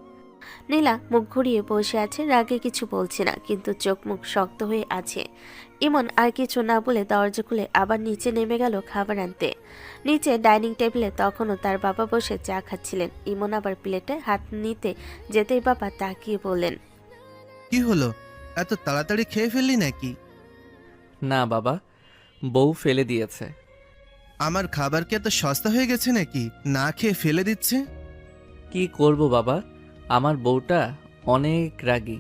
নীলা মুখ ঘুরিয়ে বসে আছে, রাগে কিছু বলছে না, কিন্তু চোখ মুখ শক্ত হয়ে আছে। ইমন আর কিছু না বলে দরজা খুলে আবার নিচে নেমে গেল খাবার আনতে। নিচে ডাইনিং টেবিলে তখনও তার বাবা বসে চা খাচ্ছিলেন। ইমন আবার প্লেটে হাত নিতে যেতেই বাবা তাকিয়ে বললেন, কি হলো, এত তাড়াতাড়ি খেয়ে ফেললি নাকি? না বাবা, বউ ফেলে দিয়েছে। আমার খাবার কি এত সস্তা হয়ে গেছে নাকি না খেয়ে ফেলে দিচ্ছে? কি করব বাবা, আমার বউটা অনেক রাগী।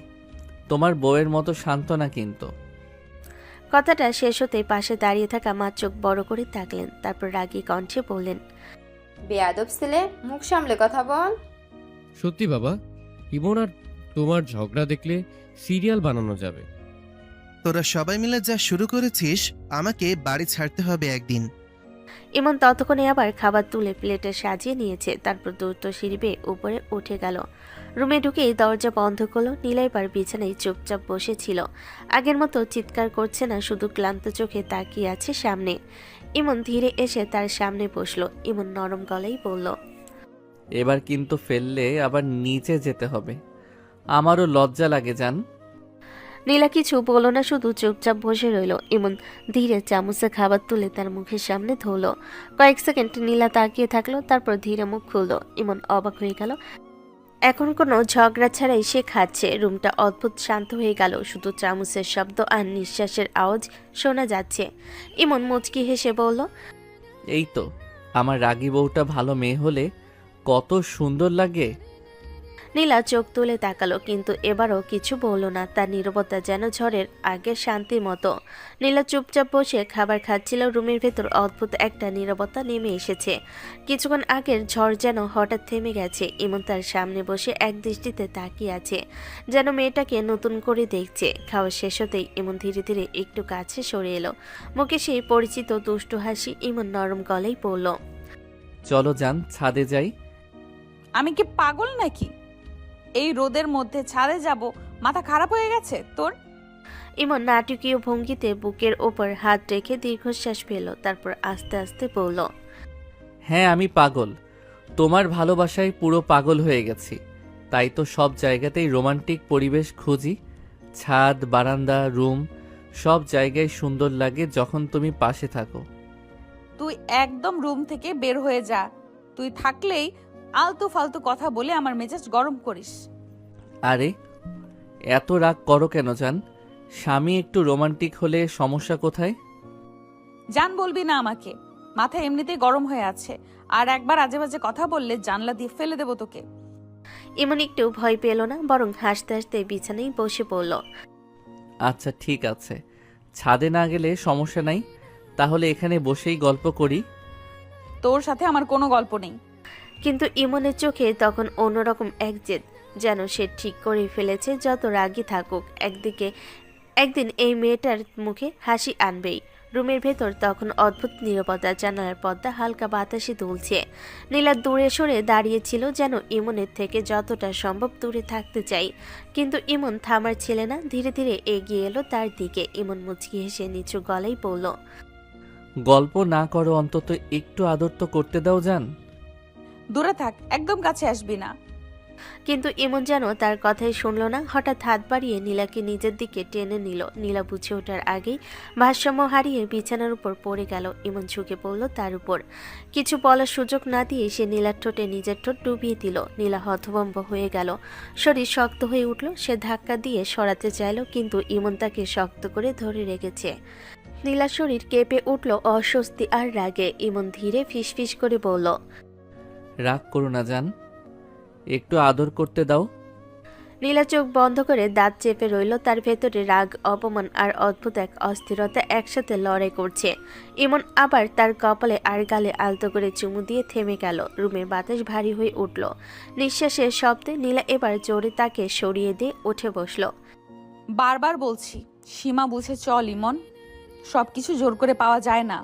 তোমার বউয়ের মতো শান্ত না কিন্তু। কথাটা শেষ হতেই পাশে দাঁড়িয়ে থাকা মা চোখ বড় করে তাকলেন, তারপর রাগী কণ্ঠে বললেন, বেয়াদব ছেলে, মুখ সামলে কথা বল। সত্যি বাবা, ইমন আর তোমার ঝগড়া দেখলে সিরিয়াল বানানো যাবে। তোরা সবাই মিলে যা শুরু করেছিস, আমাকে বাড়ি ছাড়তে হবে একদিন। ইমন ততক্ষণে আবার খাবার তুলে প্লেটে সাজিয়ে নিয়েছে, তারপর দ্রুত সিঁড়ি বেয়ে উপরে উঠে গেল। রুমে ঢুকেই দরজা বন্ধ করলো। নীলা এবার বিছানায় চুপচাপ বসেছিল, আগের মতো চিৎকার করছে না, শুধু ক্লান্ত চোখে তাকিয়ে আছে সামনে। ইমন ধীরে এসে তার সামনে বসলো। ইমন নরম গলায় বলল, এবার কিন্তু ফেললে আবার নিচে যেতে হবে। আমারও লজ্জা লাগে জান। নীলা কিছু বলল না, শুধু চুপচাপ বসে রইল। ইমন ধীরে চামচে খাবার তুলে তার মুখের সামনে ধরল। কয়েক সেকেন্ড নীলা তাকিয়ে থাকলো, তারপর ধীরে মুখ খুলল। ইমন অবাক হয়ে গেল। এখন কোনো ঝগড়া ছাড়াই সে খাচ্ছে। রুমটা অদ্ভুত শান্ত হয়ে গেল, শুধু চামচের শব্দ আর নিঃশ্বাসের আওয়াজ শোনা যাচ্ছে। ইমন মুচকি হেসে বলল, এই তো আমার রাগী বউটা ভালো মেয়ে হলে কত সুন্দর লাগে। নীলা চোখ তুলে তাকালো, কিন্তু এবারও কিছু বলল না। তার নীরবতা যেন ঝড়ের আগের শান্তির মতো। নীলা চুপচাপ বসে খাবার খাচ্ছিল। রুমের ভেতর অদ্ভুত একটা নীরবতা নেমে এসেছে। কিছুক্ষণ আগের ঝড় যেন হঠাৎ থেমে গেছে। ইমন তার সামনে বসে এক দৃষ্টিতে তাকিয়ে আছে, যেন মেয়েটাকে নতুন করে দেখছে। খাওয়া শেষ হতেই ইমন ধীরে ধীরে একটু কাছে সরে এলো। মুখে সেই পরিচিত দুষ্টু হাসি। ইমন নরম গলায় বলল, চলো যান, ছাদে যাই। আমি কি পাগল নাকি? এই রোদের মধ্যে ছাদে যাব? মাথা খারাপ হয়ে গেছে তোর? ইমন নাটকীয় ভঙ্গিতে বুকের ওপর হাত রেখে দীর্ঘশ্বাস ফেলল, তারপর আস্তে আস্তে বলল, হ্যাঁ আমি পাগল, তোমার ভালোবাসায় পুরো পাগল হয়ে গেছি। তাই তো সব জায়গাতেই রোমান্টিক পরিবেশ খুঁজি। ছাদ, বারান্দা, রুম সব জায়গায় সুন্দর লাগে যখন তুমি পাশে থাকো। তুই একদম রুম থেকে বের হয়ে যা। তুই থাকলেই আলতু ফালতু কথা বলে আমার মেজাজ গরম করিস। আরে এত রাগ করো কেন জান? স্বামী একটু রোমান্টিক হলে সমস্যা কোথায়? জান বলবি না আমাকে, মাথা এমনিতেই গরম হয়ে আছে। আর একবার আজে বাজে কথা বললে জানলা দিয়ে ফেলে দেবো তোকে। ইমন একটু ভয় পেল না, বরং হাসতে হাসতে বিছানায় বসে পড়ল। আচ্ছা ঠিক আছে, ছাদে না গেলে সমস্যা নাই, তাহলে এখানে বসেই গল্প করি। তোর সাথে আমার কোনো গল্প নেই। কিন্তু ইমনের চোখে তখন অন্যরকম এক জেদ, যেন সে ঠিক করে ফেলেছে যত রাগই থাকুক একদিন এই মেয়েটার মুখে হাসি আনবেই। রুমের ভেতর তখন অদ্ভুত নীরবতা। জানালার পর্দা হালকা বাতাসে দুলছে। নীলা দূরে সরে দাঁড়িয়েছিল, যেন ইমনের থেকে যতটা সম্ভব দূরে থাকতে চাই। কিন্তু ইমন থামার ছিল না, ধীরে ধীরে এগিয়ে এলো তার দিকে। ইমন মুচকি হেসে নিচু গলায় বলল, গল্প না করো, অন্তত একটু আদর তো করতে দাও জান। দূরে থাক, একদম কাছে আসবি না। কিন্তু ইমন যেন তার কথাই শুনল না। হঠাৎ হাত বাড়িয়ে নীলাকে নিজের দিকে টেনে নিল। নীলা বুঝে ওঠার আগেই ভারসাম্য হারিয়ে বিছানার উপর পড়ে গেল। ইমন ঝুঁকে পড়ল তার উপর। কিছু বলার সুযোগ না দিয়ে সে নীলার ঠোঁটে নিজের ঠোঁট ডুবিয়ে দিল। নীলা হতভম্ব হয়ে গেল, শরীর শক্ত হয়ে উঠল। সে ধাক্কা দিয়ে সরাতে চাইল, কিন্তু ইমন তাকে শক্ত করে ধরে রেখেছে। নীলার শরীর কেঁপে উঠল অস্বস্তি আর রাগে। ইমন ধীরে ফিসফিস করে বলল, রাগ করো না জান, একটু আদর করতে দাও। নীলা চোখ বন্ধ করে দাঁত চেপে রইল। তার ভেতরে রাগ, অপমান আর অদ্ভুত এক অস্থিরতা একসাথে লড়াই করছে। ইমন আবার তার কপালে আর গালে আলতো করে চুমু দিয়ে থেমে গেল। রুমের বাতাস ভারী হয়ে উঠল। নিঃশ্বাসের শব্দে নীলা এবার জোরে তাকে সরিয়ে দিয়ে উঠে বসল। বারবার বলছি, সীমা বুঝে চল ইমন, সবকিছু জোর করে পাওয়া যায় না।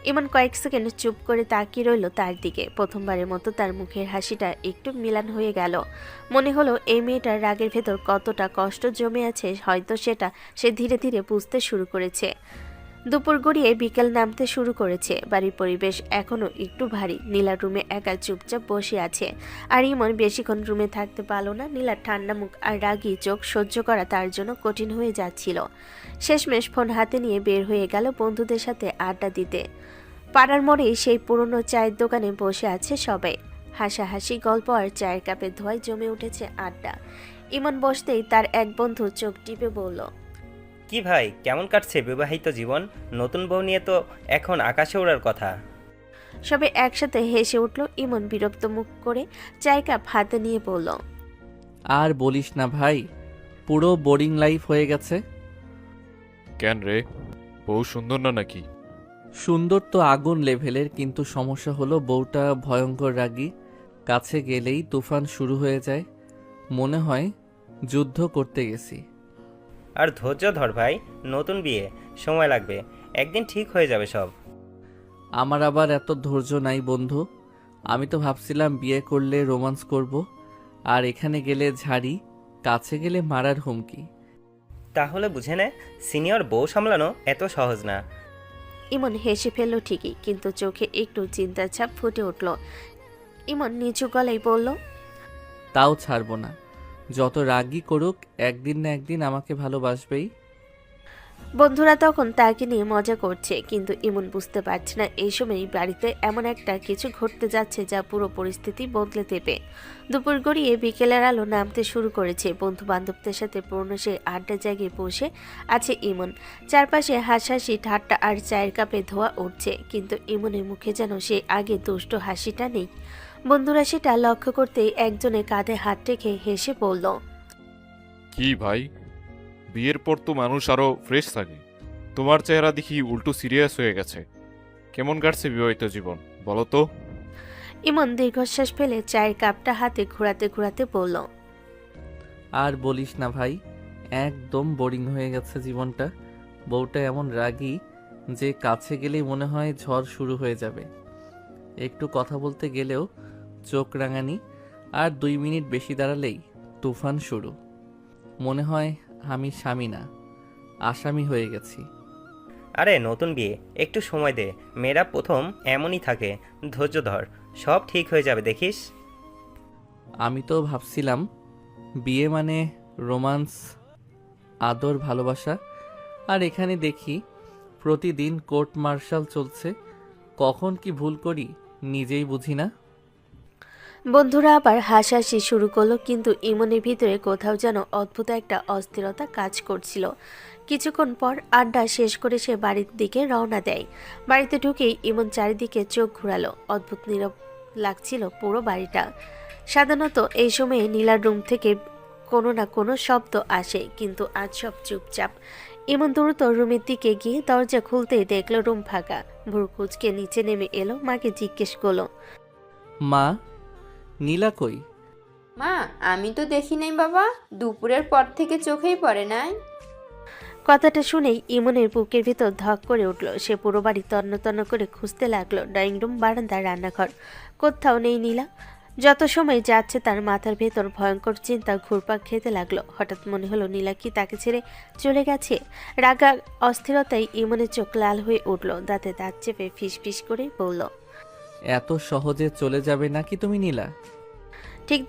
ইমন কয়েক সেকেন্ড চুপ করে তাকিয়ে রইল তার দিকে। প্রথমবারের মতো তার মুখের হাসিটা একটু মিলান হয়ে গেল। মনে হলো এই মেয়েটার রাগের ভেতর কতটা কষ্ট জমে আছে, হয়তো সেটা সে ধীরে ধীরে বুঝতে শুরু করেছে। দুপুর গড়িয়ে বিকেল নামতে শুরু করেছে। বাড়ির পরিবেশ এখনো একটু ভারী। নীলা রুমে একা চুপচাপ বসে আছে, আর ইমন বেশিক্ষণ রুমে থাকতে পারল না। নীলার ঠান্ডা মুখ আর রাগী চোখ সহ্য করা তার জন্য কঠিন হয়ে যাচ্ছিল। শেষমেশ ফোন হাতে নিয়ে বের হয়ে গেল বন্ধুদের সাথে আড্ডা দিতে। পাড়ার মোড়ে সেই পুরনো চায়ের দোকানে বসে আছে সবাই। হাসাহাসি, গল্প আর চায়ের কাপে ধোঁয়ায় জমে উঠেছে আড্ডা। ইমন বসতেই তার এক বন্ধু চোখ টিপে বলল, কি ভাই, কেমন কাটছে বিবাহিত জীবন? নতুন বউ নিয়ে তো এখন আকাশে ওড়ার কথা। সবাই একসাথে হেসে উঠল। ইমন বিরক্ত মুখ করে চায়ের কাপ হাতে নিয়ে বলল, আর বলিস না ভাই, পুরো বোরিং লাইফ হয়ে গেছে। কেন রে, বউ সুন্দর না নাকি? সুন্দর তো আগুন লেভেলের, কিন্তু সমস্যা হলো বউটা ভয়ঙ্কর রাগী। কাছে গেলেই তুফান শুরু হয়ে যায়, মনে হয় যুদ্ধ করতে গেছি। আর ধৈর্য ধর ভাই, নতুন বিয়ে, সময় লাগবে, একদিন ঠিক হয়ে যাবে সব। আমার আবার এত ধৈর্য নাই বন্ধু। আমি তো ভাবছিলাম বিয়ে করলে রোমান্স করব, আর এখানে গেলে ঝাড়ি, কাছে গেলে মারার হুমকি। তাহলে বুঝে নে, সিনিয়র বউ সামলানো এত সহজ না। ইমন হেসে ফেলল ঠিকই, কিন্তু চোখে একটু চিন্তার ছাপ ফুটে উঠল। ইমন নিচু গলায় বলল, তাও ছাড়বো না। যত রাগই করুক একদিন না একদিন আমাকে ভালোবাসবেই। বন্ধুরা তখন তাকে নিয়ে মজা করছে, কিন্তু ইমন বুঝতে পারছে না এই সময় বাড়িতে এমন একটা কিছু ঘটতে যাচ্ছে যা পুরো পরিস্থিতি বদলে দেবে। দুপুর গড়িয়ে বিকেলের আলো নামতে শুরু করেছে। বন্ধু বান্ধবদের সাথে পূর্ণ সে আড্ডা জায়গায় বসে আছে ইমন। চারপাশে হাসাহাসি, ঠাট্টা আর চায়ের কাপে ধোয়া উঠছে, কিন্তু ইমনের মুখে যেন সে আগে দুষ্ট হাসিটা নেই। বন্ধুরা সেটা লক্ষ্য করতেই একজনের কাঁধে হাত রেখে হেসে বলল, কি ভাই, বিয়ের পর তো মানুষ আরো ফ্রেশ থাকে, তোমার চেহারা দেখি উল্টো সিরিয়াস হয়ে গেছে। কেমন কাটছে বিবাহিত জীবন বলো তো? ইমন দীর্ঘশ্বাস ফেলে চায়ের কাপটা হাতে ঘোরাতে ঘোরাতে বলল, আর বলিস না ভাই, একদম বোরিং হয়ে গেছে জীবনটা। বউটা এমন রাগী যে কাছে গেলেই মনে হয় ঝড় শুরু হয়ে যাবে। একটু কথা বলতে গেলেও চোখ রাঙানি, আর 2 মিনিট বেশি দাঁড়ালেই তুফান শুরু। মনে হয় আমি স্বামী না, আসামি হয়ে গেছি। আরে নতুন বিয়ে, একটু সময় দে। মেয়েরা প্রথম এমনই থাকে, ধৈর্য ধর, সব ঠিক হয়ে যাবে দেখিস। আমি তো ভাবছিলাম বিয়ে মানে রোমান্স, আদর, ভালোবাসা, আর এখানে দেখি প্রতিদিন কোর্ট মার্শাল চলছে। কখন কি ভুল করি নিজেই বুঝি না। বন্ধুরা আবার হাসাহাসি শুরু করলো, কিন্তু ইমনের ভিতরে কোথাও যেন অদ্ভুত একটা অস্থিরতা কাজ করছিল। কিছুক্ষণ পর আড্ডা শেষ করে সে বাড়ির দিকে রওনা দেয়। বাড়িতে ঢুকেই ইমন চারিদিকে চোখ ঘুরালো। অদ্ভুত নীরব লাগছিল পুরো বাড়িটা। সাধারণত এই সময়ে নীলার রুম থেকে কোনো না কোনো শব্দ আসে, কিন্তু আজ সব চুপচাপ। ইমন দ্রুত রুমের দিকে গিয়ে দরজা খুলতেই দেখলো রুম ফাঁকা। ভুরু কুঁচকে নিচে নেমে এলো, মাকে জিজ্ঞেস করলো, মা, নীলা কই? মা, আমি তো দেখি নাই বাবা, দুপুরের পর থেকে চোখেই পড়ে নাই। কথাটা শুনেই ইমনের বুকের ভিতর ধক করে উঠল। সে পুরো বাড়ি তন্ন তন্ন করে খুঁজতে লাগলো, ড্রয়িং রুম, বারান্দা, রান্নাঘর, কোথাও নেই নীলা। যত সময় যাচ্ছে তার মাথার ভেতর ভয়ঙ্কর চিন্তা ঘুরপাক খেতে লাগলো। হঠাৎ মনে হলো নীলা কি তাকে ছেড়ে চলে গেছে। রাগা অস্থিরতায় ইমনের চোখ লাল হয়ে উঠল। দাঁতে দাঁত চেপে ফিস ফিস করে বলল, এত সহজে চলে যাবে নাকি তুমি নীলা? ঠিক